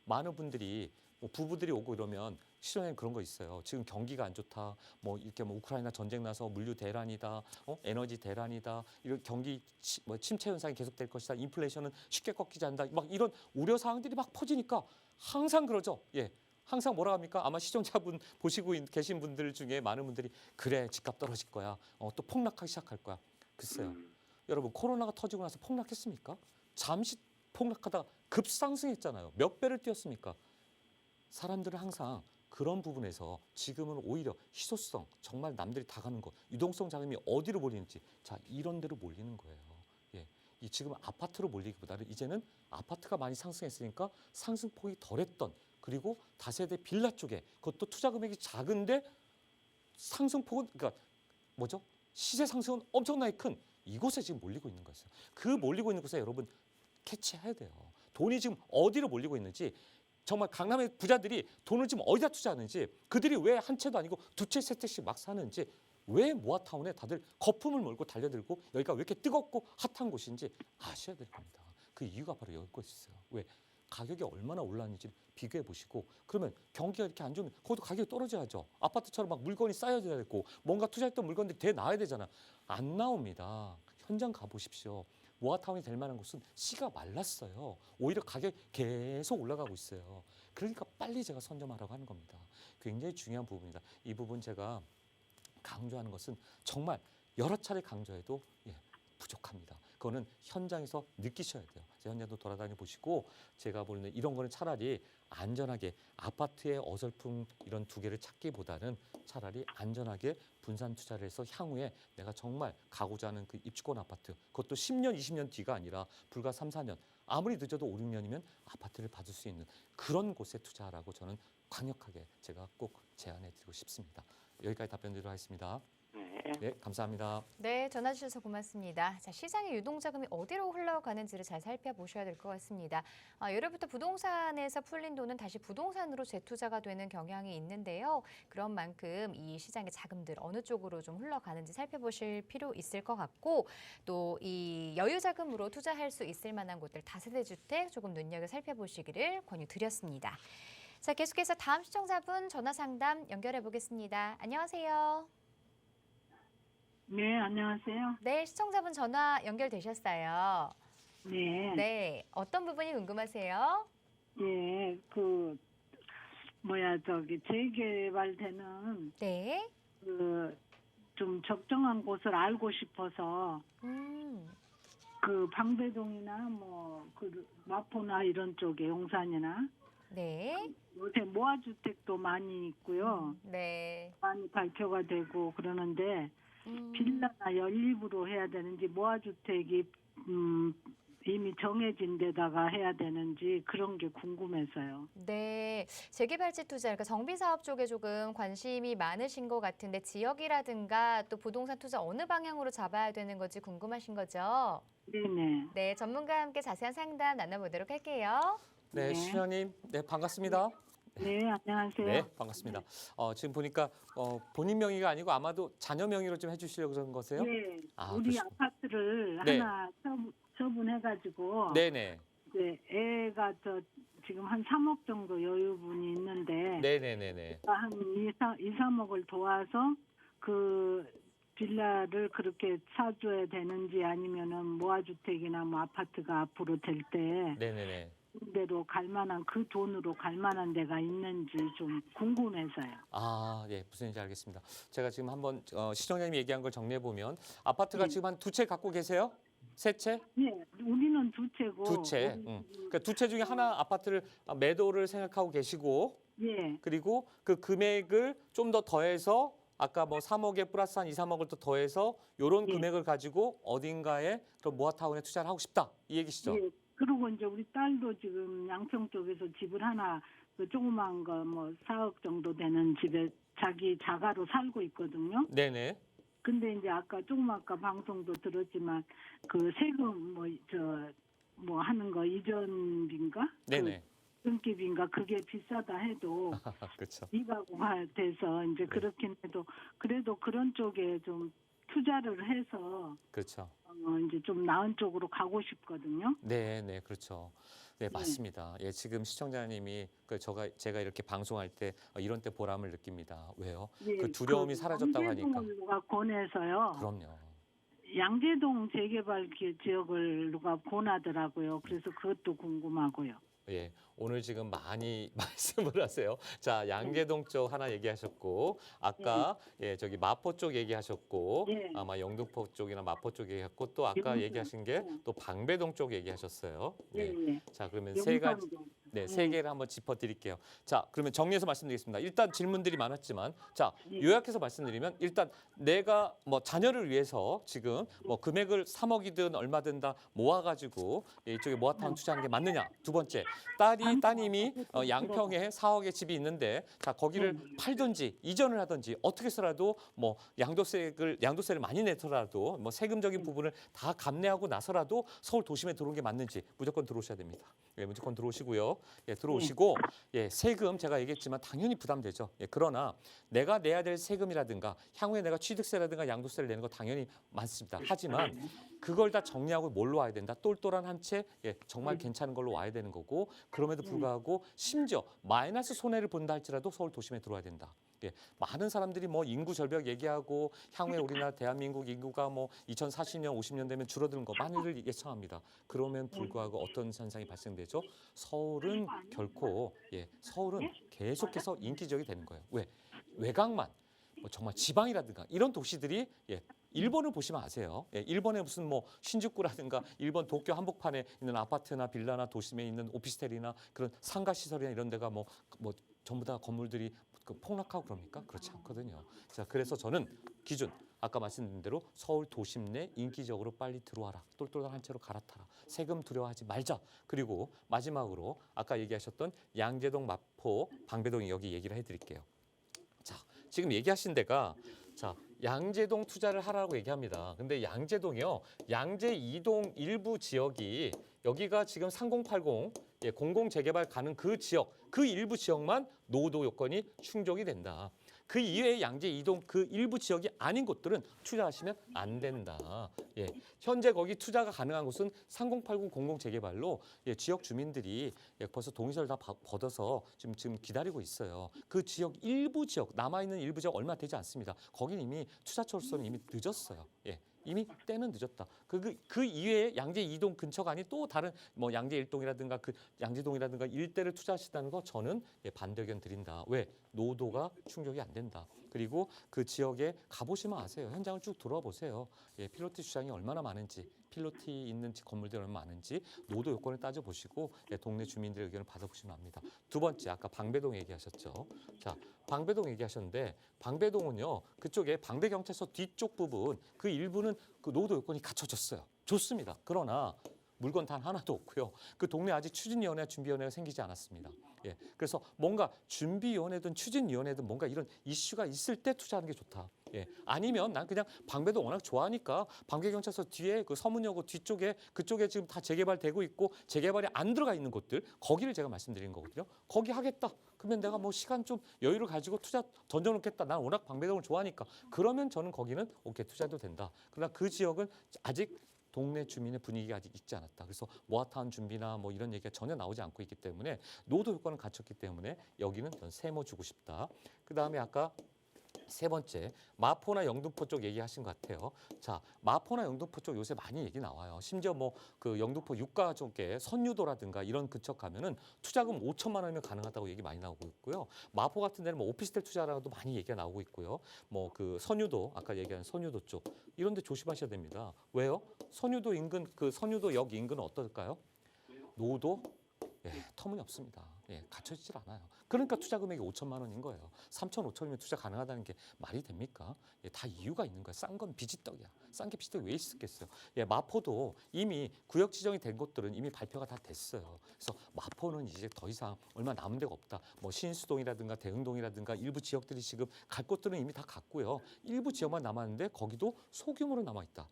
많은 분들이 뭐 부부들이 오고 이러면 실현에 그런 거 있어요. 지금 경기가 안 좋다. 뭐 이렇게 뭐 우크라이나 전쟁 나서 물류 대란이다. 에너지 대란이다. 이런 경기 침체 현상이 계속될 것이다. 인플레이션은 쉽게 꺾이지 않는다. 막 이런 우려 사항들이 막 퍼지니까 항상 그러죠. 예. 항상 뭐라 합니까? 아마 시청자분 보시고 계신 분들 중에 많은 분들이 그래 집값 떨어질 거야. 또 폭락하기 시작할 거야. 글쎄요. 여러분 코로나가 터지고 나서 폭락했습니까? 잠시 폭락하다가 급상승했잖아요. 몇 배를 뛰었습니까? 사람들은 항상 그런 부분에서 지금은 오히려 희소성, 정말 남들이 다 가는 거, 유동성 자금이 어디로 몰리는지 자 이런 데로 몰리는 거예요. 예, 이 지금 아파트로 몰리기보다는 이제는 아파트가 많이 상승했으니까 상승폭이 덜했던 그리고 다세대 빌라 쪽에 그것도 투자 금액이 작은데 상승폭은 그러니까 뭐죠? 시세 상승은 엄청나게 큰 이곳에 지금 몰리고 있는 거였어요. 그 몰리고 있는 곳에 여러분 캐치해야 돼요. 돈이 지금 어디로 몰리고 있는지 정말 강남의 부자들이 돈을 지금 어디다 투자하는지 그들이 왜 한 채도 아니고 두 채, 세 채씩 막 사는지 왜 모아타운에 다들 거품을 몰고 달려들고 여기가 왜 이렇게 뜨겁고 핫한 곳인지 아셔야 될 겁니다. 그 이유가 바로 여기 있어요. 왜? 가격이 얼마나 올랐는지 비교해 보시고 그러면 경기가 이렇게 안 좋으면 거기도 가격이 떨어져야죠. 아파트처럼 막 물건이 쌓여져야 되고 뭔가 투자했던 물건들이 돼 나와야 되잖아. 안 나옵니다. 현장 가보십시오. 모아타운이 될 만한 곳은 씨가 말랐어요. 오히려 가격이 계속 올라가고 있어요. 그러니까 빨리 제가 선점하라고 하는 겁니다. 굉장히 중요한 부분입니다. 이 부분 제가 강조하는 것은 정말 여러 차례 강조해도 부족합니다. 그거는 현장에서 느끼셔야 돼요. 제 현장도 돌아다니 보시고 제가 보는 이런 거는 차라리 안전하게 아파트의 어설픈 이런 두 개를 찾기보다는 차라리 안전하게 분산 투자를 해서 향후에 내가 정말 가고자 하는 그 입주권 아파트 그것도 10년, 20년 뒤가 아니라 불과 3, 4년 아무리 늦어도 5, 6년이면 아파트를 받을 수 있는 그런 곳에 투자하라고 저는 강력하게 제가 꼭 제안해 드리고 싶습니다. 여기까지 답변 드리도록 하겠습니다. 네, 감사합니다. 네, 전화 주셔서 고맙습니다. 자, 시장의 유동자금이 어디로 흘러가는지를 잘 살펴보셔야 될 것 같습니다. 예로부터 부동산에서 풀린 돈은 다시 부동산으로 재투자가 되는 경향이 있는데요. 그런 만큼 이 시장의 자금들 어느 쪽으로 좀 흘러가는지 살펴보실 필요 있을 것 같고 또 이 여유 자금으로 투자할 수 있을 만한 곳들 다세대 주택 조금 눈여겨 살펴보시기를 권유드렸습니다. 자, 계속해서 다음 시청자분 전화 상담 연결해 보겠습니다. 안녕하세요. 네, 안녕하세요. 네, 시청자분 전화 연결되셨어요. 네. 네, 어떤 부분이 궁금하세요? 예, 재개발되는 네. 좀 적정한 곳을 알고 싶어서 음, 방배동이나 마포나 이런 쪽에 용산이나 네. 요새 모아주택도 많이 있고요. 네. 많이 발표가 되고 그러는데 음, 빌라나 연립으로 해야 되는지 모아주택이 이미 정해진 데다가 해야 되는지 그런 게 궁금해서요. 네. 재개발지 투자, 그러니까 정비사업 쪽에 조금 관심이 많으신 것 같은데 지역이라든가 또 부동산 투자 어느 방향으로 잡아야 되는 건지 궁금하신 거죠? 네네. 네, 전문가와 함께 자세한 상담 나눠보도록 할게요. 네, 네. 신현님, 네 반갑습니다. 네, 안녕하세요. 네, 반갑습니다. 지금 보니까 본인 명의가 아니고 아마도 자녀 명의로 좀 해주시려고 그런 거세요? 네, 아, 우리 그러시군요. 아파트를 네. 하나 처분해가지고 네네, 이제 애가 지금 한 3억 정도 여유분이 있는데 네네네네. 한 2, 3억을 도와서 빌라를 그렇게 사줘야 되는지 아니면은 모아주택이나 아파트가 앞으로 될 때 네네네. 그대로 갈 만한 그 돈으로 갈 만한 데가 있는지 좀 궁금해서요. 아, 예, 무슨 얘기인지 알겠습니다. 제가 지금 한번 시청자님이 얘기한 걸 정리해 보면 아파트가 네. 지금 한 두 채 갖고 계세요? 세 채? 예, 우리는 두 채고. 두 채. 그러니까 두 채 중에 하나 아파트를 매도를 생각하고 계시고 예, 그리고 그 금액을 좀 더 더해서 아까 3억에 플러스 한 2, 3억을 또 더해서 요런 예. 금액을 가지고 어딘가에 그런 모아타운에 투자를 하고 싶다. 이 얘기시죠? 예. 그리고 이제 우리 딸도 지금 양평 쪽에서 집을 하나 조그만 거 4억 정도 되는 집에 자기 자가로 살고 있거든요. 네네. 근데 이제 아까 조금 아까 방송도 들었지만 세금 하는 거 이전비인가? 네네. 등기비인가 그게 비싸다 해도 그렇죠. 이가구가 돼서 이제 그렇긴 해도 그래도 그런 쪽에 좀 투자를 해서 그렇죠. 이제 좀 나은 쪽으로 가고 싶거든요. 네, 네, 그렇죠. 네, 맞습니다. 예, 지금 시청자님이 제가 이렇게 방송할 때 이런 때 보람을 느낍니다. 왜요? 예, 그 두려움이 사라졌다고 하니까. 양재동을 누가 권해서요. 그럼요. 양재동 재개발 지역을 누가 권하더라고요. 그래서 그것도 궁금하고요. 예, 오늘 지금 많이 말씀을 하세요. 자, 양재동 쪽 하나 얘기하셨고, 아까 저기 마포 쪽 얘기하셨고, 예. 아마 영등포 쪽이나 마포 쪽 얘기했고, 또 아까 영산. 얘기하신 게 또 방배동 쪽 얘기하셨어요. 예, 네. 예. 자, 그러면 세 가지. 영산동. 네, 세 개를 한번 짚어드릴게요. 자, 그러면 정리해서 말씀드리겠습니다. 일단 질문들이 많았지만, 자, 예. 요약해서 말씀드리면 일단 내가 자녀를 위해서 지금 금액을 3억이든 얼마든 다 모아가지고 이쪽에 모아타운 투자하는 게 맞느냐? 두 번째, 따님이 양평에 4억의 집이 있는데, 자, 거기를 팔든지 이전을 하든지 어떻게 해서라도 양도세를 많이 내더라도 세금적인 부분을 다 감내하고 나서라도 서울 도심에 들어온 게 맞는지 무조건 들어오셔야 됩니다. 예, 무조건 들어오시고요. 예, 들어오시고 세금 제가 얘기했지만 당연히 부담되죠. 예, 그러나 내가 내야 될 세금이라든가 향후에 내가 취득세라든가 양도세를 내는 거 당연히 많습니다. 하지만 그걸 다 정리하고 뭘로 와야 된다? 똘똘한 한 채 정말 괜찮은 걸로 와야 되는 거고 그럼에도 불구하고 심지어 마이너스 손해를 본다 할지라도 서울 도심에 들어와야 된다. 예, 많은 사람들이 인구 절벽 얘기하고 향후에 우리나라 대한민국 인구가 2040년, 50년 되면 줄어드는 거 많이들 예상합니다. 그러면 불구하고 어떤 현상이 발생되죠? 서울은 결코 서울은 계속해서 인기적이 되는 거예요. 왜? 외곽만 정말 지방이라든가 이런 도시들이 일본을 보시면 아세요. 예, 일본에 무슨 신주쿠라든가 일본 도쿄 한복판에 있는 아파트나 빌라나 도심에 있는 오피스텔이나 그런 상가 시설이나 이런 데가 전부 다 건물들이 폭락하고 그럽니까? 그렇지 않거든요. 자, 그래서 저는 기준 아까 말씀드린 대로 서울 도심 내 인기적으로 빨리 들어와라. 똘똘한 한 채로 갈아타라. 세금 두려워하지 말자. 그리고 마지막으로 아까 얘기하셨던 양재동, 마포, 방배동 여기 얘기를 해드릴게요. 자, 지금 얘기하신 데가 양재동 투자를 하라고 얘기합니다. 근데 양재동이요. 양재 이동 일부 지역이 여기가 지금 3080 공공 재개발 가는 그 지역, 그 일부 지역만 노후도 요건이 충족이 된다. 그 이외에 양재 이동 그 일부 지역이 아닌 곳들은 투자하시면 안 된다. 예, 현재 거기 투자가 가능한 곳은 3080 공공 재개발로 지역 주민들이 벌써 동의서를 다 받아서 지금 기다리고 있어요. 그 지역 일부 지역 남아 있는 일부 지역 얼마 되지 않습니다. 거긴 이미 투자처로서는 이미 늦었어요. 예. 이미 때는 늦었다. 그 이외에 양재 2동 근처가 아닌 또 다른 뭐 양재 1동이라든가 그 양재동이라든가 일대를 투자하시다는 거 저는 반대 의견 드린다. 왜? 노도가 충족이 안 된다. 그리고 그 지역에 가보시면 아세요. 현장을 쭉 돌아보세요. 필로티 주장이 얼마나 많은지, 필로티 있는 건물들이 얼마나 많은지 노도 요건을 따져보시고 동네 주민들의 의견을 받아보시면 압니다. 두 번째, 아까 방배동 얘기하셨죠. 자, 방배동 얘기하셨는데 방배동은요. 그쪽에 방배경찰서 뒤쪽 부분 그 일부는 그 노도 요건이 갖춰졌어요. 좋습니다. 그러나 물건 단 하나도 없고요. 그 동네 아직 추진위원회, 준비위원회가 생기지 않았습니다. 그래서 뭔가 준비위원회든 추진위원회든 뭔가 이런 이슈가 있을 때 투자하는 게 좋다. 아니면 난 그냥 방배동 워낙 좋아하니까 방배경찰서 뒤에 그 서문여고 뒤쪽에 그쪽에 지금 다 재개발되고 있고 재개발이 안 들어가 있는 곳들 거기를 제가 말씀드린 거거든요. 거기 하겠다. 그러면 내가 뭐 시간 좀 여유를 가지고 투자 던져놓겠다. 난 워낙 방배동을 좋아하니까. 그러면 저는 거기는 오케이 투자도 된다. 그러나 그 지역은 아직 동네 주민의 분위기가 아직 있지 않았다. 그래서 모아타운 준비나 뭐 이런 얘기가 전혀 나오지 않고 있기 때문에 노도 효과는 갖췄기 때문에 여기는 전 세모 주고 싶다. 그다음에 아까 세 번째, 마포나 영등포 쪽 얘기하신 것 같아요. 자, 마포나 영등포 쪽 요새 많이 얘기 나와요. 심지어 뭐 그 영등포 유가 쪽에 선유도라든가 이런 근처 가면은 투자금 5천만 원이면 가능하다고 얘기 많이 나오고 있고요. 마포 같은 데는 뭐 오피스텔 투자라도 많이 얘기가 나오고 있고요. 뭐 그 선유도 아까 얘기한 선유도 쪽 이런 데 조심하셔야 됩니다. 왜요? 선유도 인근 그 선유도역 인근은 어떨까요? 노도 터무니없습니다. 갖춰지질 않아요. 그러니까 투자 금액이 5천만 원인 거예요. 3천, 5천이면 투자 가능하다는 게 말이 됩니까? 다 이유가 있는 거야. 싼 건 비지떡이야. 싼 게 비지떡이 왜 있었겠어요? 마포도 이미 구역 지정이 된 곳들은 이미 발표가 다 됐어요. 그래서 마포는 이제 더 이상 얼마 남은 데가 없다. 뭐 신수동이라든가 대흥동이라든가 일부 지역들이 지금 갈 곳들은 이미 다 갔고요. 일부 지역만 남았는데 거기도 소규모로 남아 있다.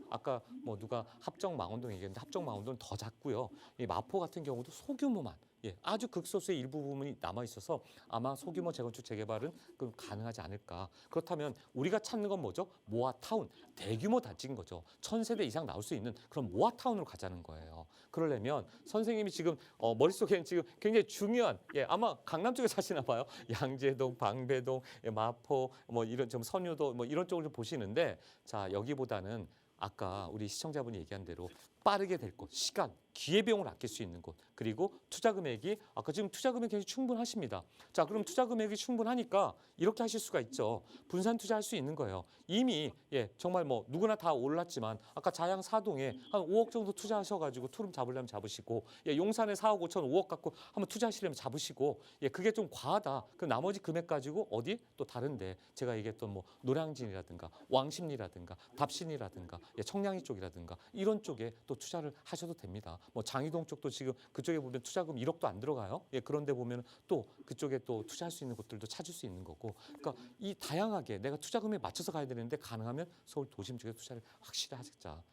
아까 뭐 누가 합정망원동 얘기했는데 합정망원동은 더 작고요. 이 마포 같은 경우도 소규모만 아주 극소수의 일부 부분이 남아 있어서 아마 소규모 재건축 재개발은 가능하지 않을까. 그렇다면 우리가 찾는 건 뭐죠? 모아타운, 대규모 단지인 거죠. 1000세대 이상 나올 수 있는 그런 모아타운으로 가자는 거예요. 그러려면 선생님이 지금 머릿속에는 지금 굉장히 중요한 아마 강남 쪽에 사시나 봐요. 양재동, 방배동, 마포 뭐 이런 좀 선유도 뭐 이런 쪽을 좀 보시는데 자, 여기보다는 아까 우리 시청자분이 얘기한 대로 빠르게 될 곳, 시간, 기회비용을 아낄 수 있는 곳, 그리고 투자 금액이 아까 지금 투자 금액이 굉장히 충분하십니다. 자, 그럼 투자 금액이 충분하니까 이렇게 하실 수가 있죠. 분산 투자할 수 있는 거예요. 이미 정말 뭐 누구나 다 올랐지만 아까 자양 4동에 한 5억 정도 투자하셔가지고 투룸 잡으려면 잡으시고 용산에 4억 5천 5억 갖고 한번 투자하시려면 잡으시고 그게 좀 과하다. 그 나머지 금액 가지고 어디 또 다른데 제가 얘기했던 뭐 노량진이라든가 왕십리라든가 답신이라든가 청량리 쪽이라든가 이런 쪽에 또 투자를 하셔도 됩니다. 뭐 장이동 쪽도 지금 그쪽에 보면 투자금 1억도 안 들어가요. 그런데 보면 또 그쪽에 또 투자할 수 있는 곳들도 찾을 수 있는 거고. 그러니까 이 다양하게 내가 투자금에 맞춰서 가야 되는데 가능하면 서울 도심 쪽에 투자를 확실히 하자.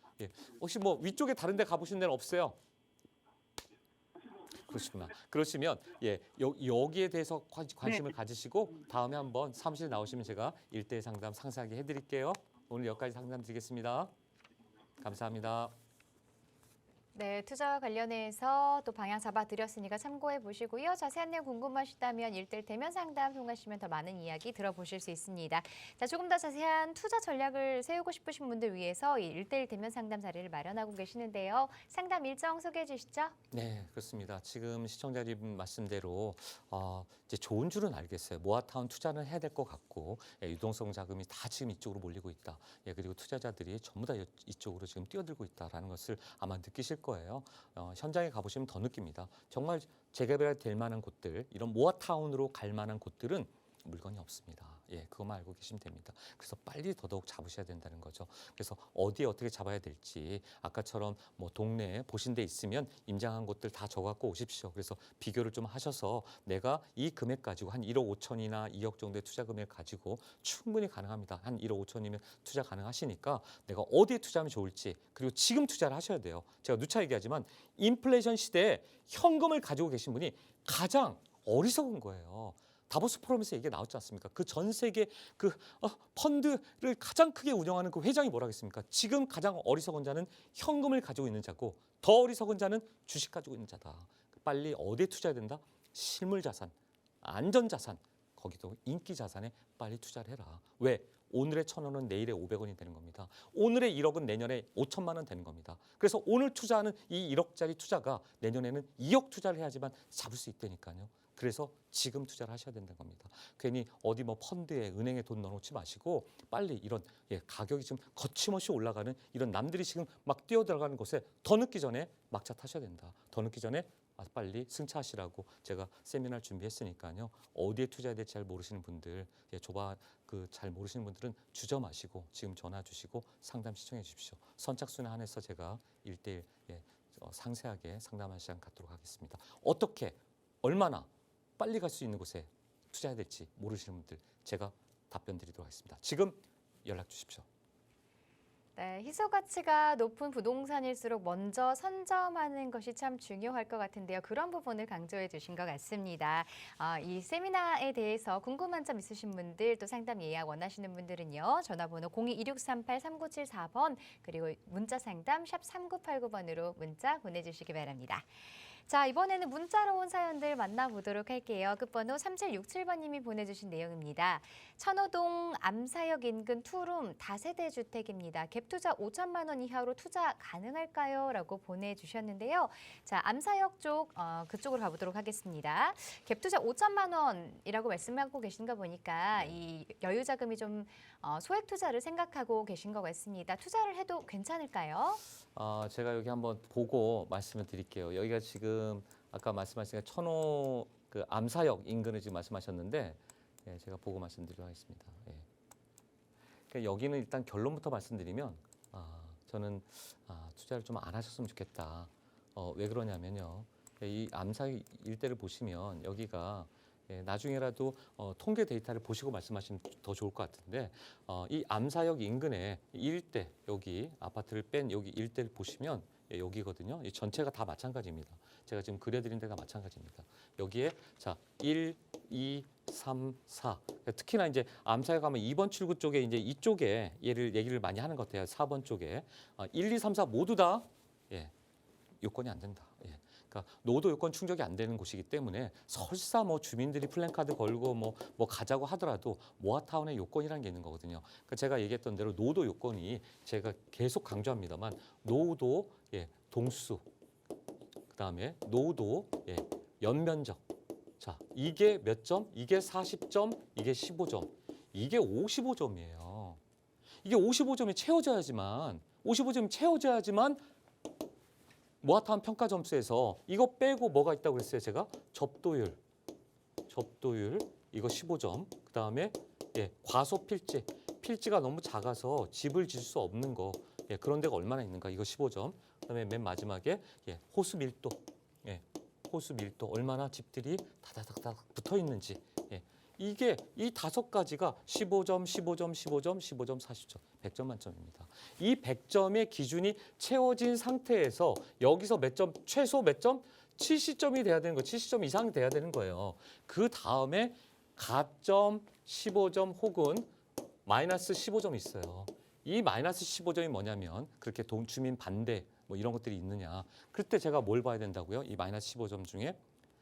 혹시 뭐 위쪽에 다른 데 가보신 데는 없어요? 그러시구나. 그러시면 여기에 대해서 관심을 가지시고 다음에 한번 사무실 나오시면 제가 1대1 상담 상세하게 해드릴게요. 오늘 여기까지 상담 드리겠습니다. 감사합니다. 네, 투자와 관련해서 또 방향 잡아드렸으니까 참고해 보시고요. 자세한 내용 궁금하시다면 1대1 대면 상담 통하시면 더 많은 이야기 들어보실 수 있습니다. 자, 조금 더 자세한 투자 전략을 세우고 싶으신 분들 위해서 1대1 대면 상담 자리를 마련하고 계시는데요. 상담 일정 소개해 주시죠. 네, 그렇습니다. 지금 시청자님 말씀대로 이제 좋은 줄은 알겠어요. 모아타운 투자는 해야 될 것 같고 유동성 자금이 다 지금 이쪽으로 몰리고 있다. 그리고 투자자들이 전부 다 이쪽으로 지금 뛰어들고 있다라는 것을 아마 느끼실 거예요. 현장에 가보시면 더 느낍니다. 정말 재개발될 만한 곳들, 이런 모아타운으로 갈 만한 곳들은 물건이 없습니다. 그것만 알고 계시면 됩니다. 그래서 빨리 더더욱 잡으셔야 된다는 거죠. 그래서 어디에 어떻게 잡아야 될지 아까처럼 뭐 동네에 보신 데 있으면 임장한 곳들 다 적어갖고 오십시오. 그래서 비교를 좀 하셔서 내가 이 금액 가지고 한 1억 5천이나 2억 정도의 투자 금액 가지고 충분히 가능합니다. 한 1억 5천이면 투자 가능하시니까 내가 어디에 투자하면 좋을지 그리고 지금 투자를 하셔야 돼요. 제가 누차 얘기하지만 인플레이션 시대에 현금을 가지고 계신 분이 가장 어리석은 거예요. 다보스 포럼에서 얘기 나왔지 않습니까? 그 전 세계 그 펀드를 가장 크게 운영하는 그 회장이 뭐라 했습니까? 지금 가장 어리석은 자는 현금을 가지고 있는 자고 더 어리석은 자는 주식 가지고 있는 자다. 빨리 어디에 투자해야 된다? 실물 자산, 안전 자산, 거기도 인기 자산에 빨리 투자를 해라. 왜? 오늘의 1,000원은 내일의 500원이 되는 겁니다. 오늘의 1억은 내년에 5천만 원 되는 겁니다. 그래서 오늘 투자하는 이 1억짜리 투자가 내년에는 2억 투자를 해야지만 잡을 수 있다니까요. 그래서 지금 투자를 하셔야 된다는 겁니다. 괜히 어디 뭐 펀드에 은행에 돈 넣어놓지 마시고 빨리 이런 가격이 지금 거침없이 올라가는 이런 남들이 지금 막 뛰어들어가는 곳에 더 늦기 전에 막차 타셔야 된다. 더 늦기 전에 빨리 승차하시라고 제가 세미나를 준비했으니까요. 어디에 투자해야 될지 잘 모르시는 분들, 잘 모르시는 분들은 주저마시고 지금 전화 주시고 상담 시청해 주십시오. 선착순에 한해서 제가 1대1 상세하게 상담하는 시간 갖도록 하겠습니다. 어떻게, 얼마나 빨리 갈 수 있는 곳에 투자해야 될지 모르시는 분들 제가 답변 드리도록 하겠습니다. 지금 연락 주십시오. 네, 희소 가치가 높은 부동산일수록 먼저 선점하는 것이 참 중요할 것 같은데요. 그런 부분을 강조해 주신 것 같습니다. 이 세미나에 대해서 궁금한 점 있으신 분들, 또 상담 예약 원하시는 분들은요. 전화번호 02-2638-3974번 그리고 문자 상담 샵 3989번으로 문자 보내주시기 바랍니다. 자, 이번에는 문자로 온 사연들 만나보도록 할게요. 끝번호 3767번님이 보내주신 내용입니다. 천호동 암사역 인근 투룸 다세대 주택입니다. 갭투자 5천만 원 이하로 투자 가능할까요? 라고 보내주셨는데요. 자, 암사역 쪽, 그쪽으로 가보도록 하겠습니다. 갭투자 5천만 원이라고 말씀하고 계신가 보니까 이 여유자금이 좀 소액 투자를 생각하고 계신 것 같습니다. 투자를 해도 괜찮을까요? 제가 여기 한번 보고 말씀을 드릴게요. 여기가 지금 아까 말씀하신 천호 그 암사역 인근을 지금 말씀하셨는데 제가 보고 말씀드리도록 하겠습니다. 그러니까 여기는 일단 결론부터 말씀드리면 저는 투자를 좀 안 하셨으면 좋겠다. 왜 그러냐면요. 이 암사역 일대를 보시면 여기가 나중에라도 통계 데이터를 보시고 말씀하시면 더 좋을 것 같은데 이 암사역 인근에 일대 여기 아파트를 뺀 여기 일대를 보시면 여기거든요. 이 전체가 다 마찬가지입니다. 제가 지금 그려드린 데가 마찬가지입니다. 여기에 자 1, 2, 3, 4 특히나 이제 암사역 가면 2번 출구 쪽에 이제 이쪽에 얘기를 많이 하는 것 같아요. 4번 쪽에 1, 2, 3, 4 모두 다 요건이 안 된다. 그러니까 노도 요건 충족이 안 되는 곳이기 때문에 설사 뭐 주민들이 플랜카드 걸고 뭐 가자고 하더라도 모아타운의 요건이라는 게 있는 거거든요. 그러니까 제가 얘기했던 대로 노도 요건이 제가 계속 강조합니다만 노도 동수 그다음에 노도 연면적 자 이게 몇 점? 이게 40점, 이게 15점, 이게 55점이에요. 이게 55점이 채워져야지만 55점이 채워져야지만 모아타운 평가 점수에서 이거 빼고 뭐가 있다고 그랬어요? 제가 접도율 이거 15점. 그다음에 과소 필지가 너무 작아서 집을 지을 수 없는 거. 그런 데가 얼마나 있는가? 이거 15점. 그다음에 맨 마지막에 호수 밀도. 호수 밀도 얼마나 집들이 다다닥 붙어 있는지. 이게 이 5가지가 15점, 15점, 15점, 15점, 40점, 100점 만점입니다. 이 100점의 기준이 채워진 상태에서 여기서 몇 점, 최소 몇 점? 70점이 돼야 되는 거예요. 70점 이상이 돼야 되는 거예요. 그 다음에 가점, 15점 혹은 마이너스 15점이 있어요. 이 마이너스 15점이 뭐냐면 그렇게 동주민 반대 뭐 이런 것들이 있느냐. 그때 제가 뭘 봐야 된다고요? 이 마이너스 15점 중에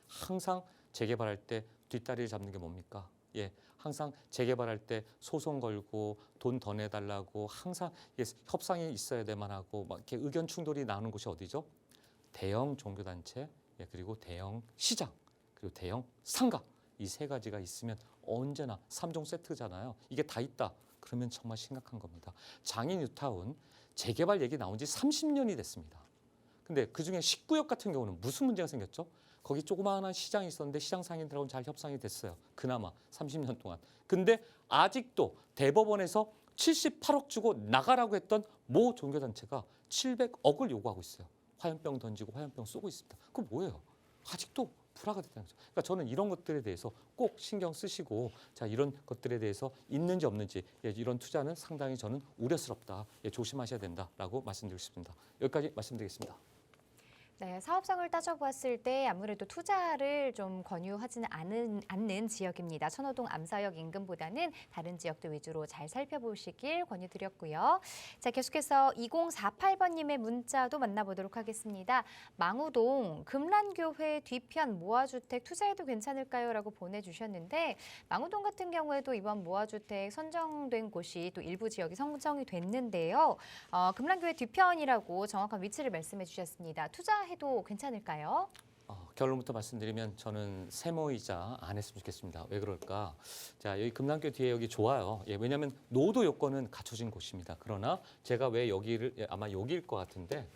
항상 재개발할 때 뒷다리를 잡는 게 뭡니까? 항상 재개발할 때 소송 걸고 돈 더 내달라고 항상 협상이 있어야 돼만 하고 막 이렇게 의견 충돌이 나는 곳이 어디죠? 대형 종교단체, 그리고 대형 시장, 그리고 대형 상가 이 3가지가 있으면 언제나 3종 세트잖아요. 이게 다 있다. 그러면 정말 심각한 겁니다. 장인 뉴타운 재개발 얘기 나온 지 30년이 됐습니다. 근데 그중에 19역 같은 경우는 무슨 문제가 생겼죠? 거기 조그마한 시장이 있었는데 시장 상인들하고는 잘 협상이 됐어요. 그나마 30년 동안. 근데 아직도 대법원에서 78억 주고 나가라고 했던 모 종교단체가 700억을 요구하고 있어요. 화염병 던지고 화염병 쏘고 있습니다. 그거 뭐예요? 아직도 불화가 됐다는 거죠. 그러니까 저는 이런 것들에 대해서 꼭 신경 쓰시고 자 이런 것들에 대해서 있는지 없는지 이런 투자는 상당히 저는 우려스럽다. 조심하셔야 된다라고 말씀드리고 싶습니다. 여기까지 말씀드리겠습니다. 네, 사업성을 따져보았을 때 아무래도 투자를 좀 권유하지는 않는 지역입니다. 천호동 암사역 인근보다는 다른 지역들 위주로 잘 살펴보시길 권유드렸고요. 자, 계속해서 2048번님의 문자도 만나보도록 하겠습니다. 망우동 금란교회 뒤편 모아주택 투자해도 괜찮을까요? 라고 보내주셨는데 망우동 같은 경우에도 이번 모아주택 선정된 곳이 또 일부 지역이 선정이 됐는데요. 금란교회 뒤편이라고 정확한 위치를 말씀해 주셨습니다. 투자해도 괜찮을까요? 결론부터 말씀드리면 저는 세모이자 안 했으면 좋겠습니다. 왜 그럴까? 자, 여기 금남교 뒤에 여기 좋아요. 예, 왜냐하면 노도 요건은 갖춰진 곳입니다. 그러나 제가 왜 여기를 아마 여기일 것 같은데,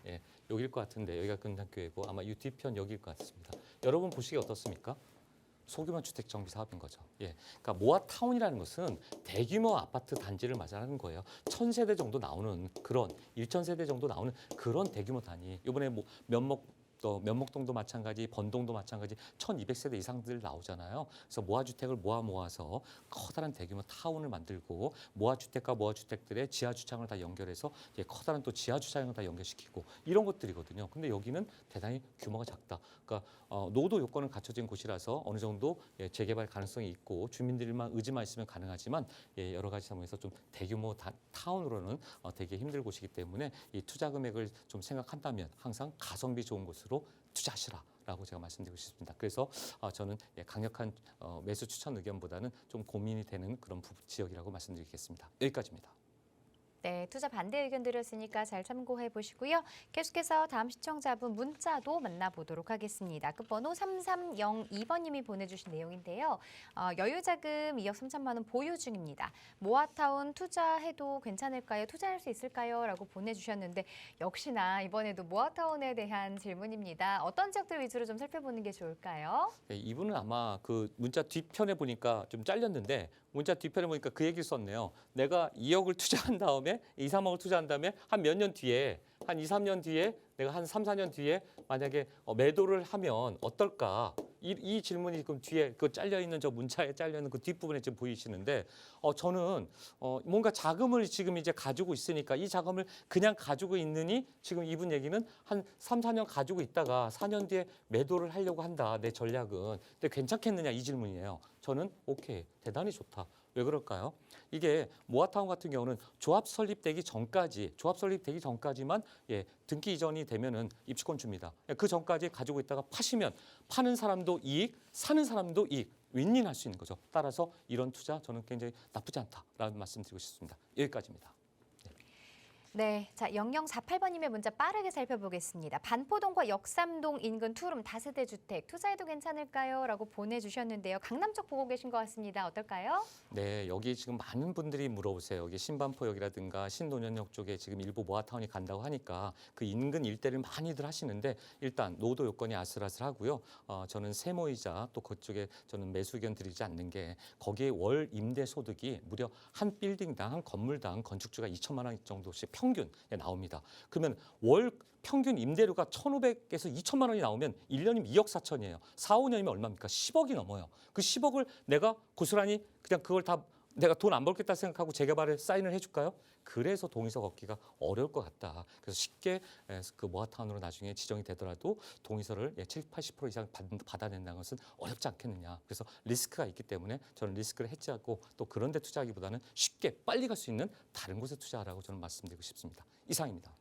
여기일 것 같은데 여기가 금남교이고 아마 이 뒤편 여기일 것 같습니다. 여러분 보시기 어떻습니까? 소규모 주택 정비 사업인 거죠. 예, 그러니까 모아타운이라는 것은 대규모 아파트 단지를 말하는 거예요. 1000세대 정도 나오는 그런 1000세대 정도 나오는 그런 대규모 단위. 이번에 뭐 면목동도 마찬가지, 번동도 마찬가지 1200세대 이상들 나오잖아요. 그래서 모아주택을 모아서 커다란 대규모 타운을 만들고 모아주택과 모아주택들의 지하주차장을 다 연결해서 커다란 또 지하주차장을 다 연결시키고 이런 것들이거든요. 근데 여기는 대단히 규모가 작다. 그러니까 노도 요건을 갖춰진 곳이라서 어느 정도 재개발 가능성이 있고 주민들만 의지만 있으면 가능하지만 여러 가지 상황에서 좀 대규모 타운으로는 되게 힘들 곳이기 때문에 이 투자 금액을 좀 생각한다면 항상 가성비 좋은 곳으로 투자하시라라고 제가 말씀드리고 싶습니다. 그래서 저는 강력한 매수 추천 의견보다는 좀 고민이 되는 그런 지역이라고 말씀드리겠습니다. 여기까지입니다. 네, 투자 반대 의견 드렸으니까 잘 참고해 보시고요. 계속해서 다음 시청자분 문자도 만나보도록 하겠습니다. 끝번호 3302번님이 보내주신 내용인데요. 여유자금 2억 3천만 원 보유 중입니다. 모아타운 투자해도 괜찮을까요? 투자할 수 있을까요? 라고 보내주셨는데 역시나 이번에도 모아타운에 대한 질문입니다. 어떤 지역들 위주로 좀 살펴보는 게 좋을까요? 네, 이분은 아마 그 문자 뒤편에 보니까 좀 잘렸는데 문자 뒤편에 보니까 그 얘기를 썼네요. 내가 2억을 투자한 다음에 2, 3억을 투자한 다음에 한 몇 년 뒤에 한 2, 3년 뒤에 내가 한 3, 4년 뒤에 만약에 매도를 하면 어떨까? 이 질문이 지금 뒤에 그 잘려 있는 저 문자에 잘려 있는 그 뒷부분에 지금 보이시는데 저는 뭔가 자금을 지금 이제 가지고 있으니까 이 자금을 그냥 가지고 있느니 지금 이분 얘기는 한 3, 4년 가지고 있다가 4년 뒤에 매도를 하려고 한다. 내 전략은. 근데 괜찮겠느냐 이 질문이에요. 저는 오케이. 대단히 좋다. 왜 그럴까요? 이게 모아타운 같은 경우는 조합 설립되기 전까지만 등기 이전이 되면은 입주권 줍니다. 그 전까지 가지고 있다가 파시면 파는 사람도 이익, 사는 사람도 이익, 윈윈할 수 있는 거죠. 따라서 이런 투자 저는 굉장히 나쁘지 않다라는 말씀드리고 싶습니다. 여기까지입니다. 네, 자 0048번님의 문자 빠르게 살펴보겠습니다. 반포동과 역삼동 인근 투룸 다세대 주택 투자해도 괜찮을까요? 라고 보내주셨는데요. 강남 쪽 보고 계신 것 같습니다. 어떨까요? 네, 여기 지금 많은 분들이 물어보세요. 여기 신반포역이라든가 신논현역 쪽에 지금 일부 모아타운이 간다고 하니까 그 인근 일대를 많이들 하시는데 일단 노도 요건이 아슬아슬하고요. 저는 세모이자 또 그쪽에 저는 매수 의견 드리지 않는 게 거기에 월 임대 소득이 무려 한 빌딩당 한 건물당 건축주가 2천만 원 정도씩 평균 나옵니다. 그러면 월 평균 임대료가 1,500에서 2천만 원이 나오면 1년이면 2억 4천이에요. 4, 5년이면 얼마입니까? 10억이 넘어요. 그 10억을 내가 고스란히 그냥 그걸 다 내가 돈 안 벌겠다 생각하고 재개발에 사인을 해줄까요? 그래서 동의서 걷기가 어려울 것 같다. 그래서 쉽게 그 모아타운으로 나중에 지정이 되더라도 동의서를 70, 80% 이상 받아낸다는 것은 어렵지 않겠느냐. 그래서 리스크가 있기 때문에 저는 리스크를 해지하고 또 그런 데 투자하기보다는 쉽게 빨리 갈 수 있는 다른 곳에 투자하라고 저는 말씀드리고 싶습니다. 이상입니다.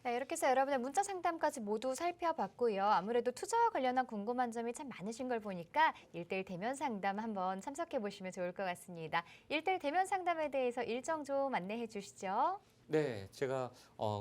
네, 이렇게 해서 여러분의 문자 상담까지 모두 살펴봤고요. 아무래도 투자와 관련한 궁금한 점이 참 많으신 걸 보니까 1:1 대면 상담 한번 참석해 보시면 좋을 것 같습니다. 1:1 대면 상담에 대해서 일정 좀 안내해 주시죠. 네, 제가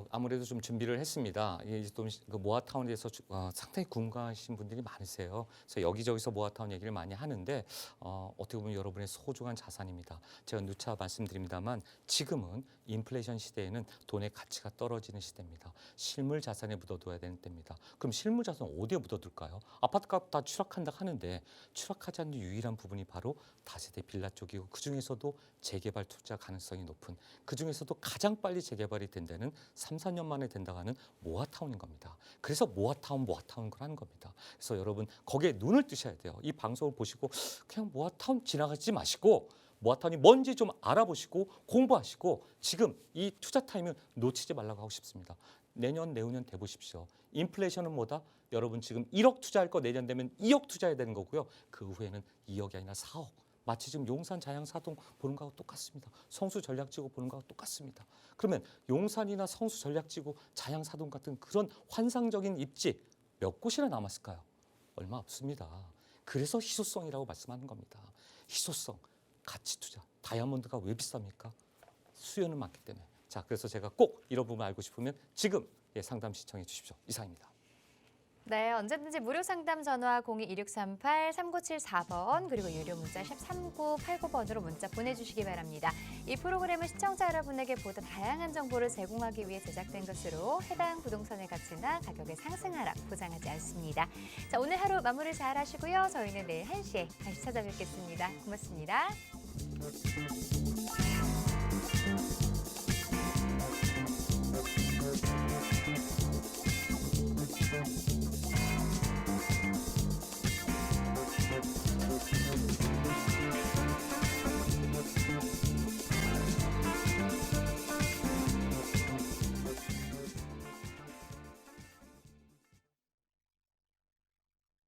아무래도 좀 준비를 했습니다. 이게 또 그 모아타운에 대해서 상당히 궁금하신 분들이 많으세요. 그래서 여기저기서 모아타운 얘기를 많이 하는데 어떻게 보면 여러분의 소중한 자산입니다. 제가 누차 말씀드립니다만 지금은 인플레이션 시대에는 돈의 가치가 떨어지는 시대입니다. 실물 자산에 묻어둬야 되는 때입니다. 그럼 실물 자산 어디에 묻어둘까요? 아파트값 다 추락한다 하는데 추락하지 않는 유일한 부분이 바로 다세대 빌라 쪽이고 그중에서도 재개발 투자 가능성이 높은 그중에서도 가장 빨리 재개발이 된 데는 3, 4년 만에 된다고 하는 모아타운인 겁니다. 그래서 모아타운 걸 하는 겁니다. 그래서 여러분 거기에 눈을 뜨셔야 돼요. 이 방송을 보시고 그냥 모아타운 지나가지 마시고 모아타운이 뭔지 좀 알아보시고 공부하시고 지금 이 투자 타임을 놓치지 말라고 하고 싶습니다. 내년 내후년 돼 보십시오. 인플레이션은 뭐다? 여러분 지금 1억 투자할 거 내년 되면 2억 투자해야 되는 거고요. 그 후에는 2억이 아니라 4억. 마치 지금 용산 자양사동 보는 거하고 똑같습니다. 성수 전략지구 보는 거하고 똑같습니다. 그러면 용산이나 성수 전략지구, 자양사동 같은 그런 환상적인 입지 몇 곳이나 남았을까요? 얼마 없습니다. 그래서 희소성이라고 말씀하는 겁니다. 희소성, 가치 투자, 다이아몬드가 왜 비쌉니까? 수요는 많기 때문에. 자, 그래서 제가 꼭 이런 부분 알고 싶으면 지금 상담 시청해 주십시오. 이상입니다. 네, 언제든지 무료 상담 전화 02-1638-3974번 그리고 유료 문자 샵 3989번으로 문자 보내주시기 바랍니다. 이 프로그램은 시청자 여러분에게 보다 다양한 정보를 제공하기 위해 제작된 것으로 해당 부동산의 가치나 가격의 상승 하락 보장하지 않습니다. 자, 오늘 하루 마무리 잘 하시고요. 저희는 내일 1시에 다시 찾아뵙겠습니다. 고맙습니다.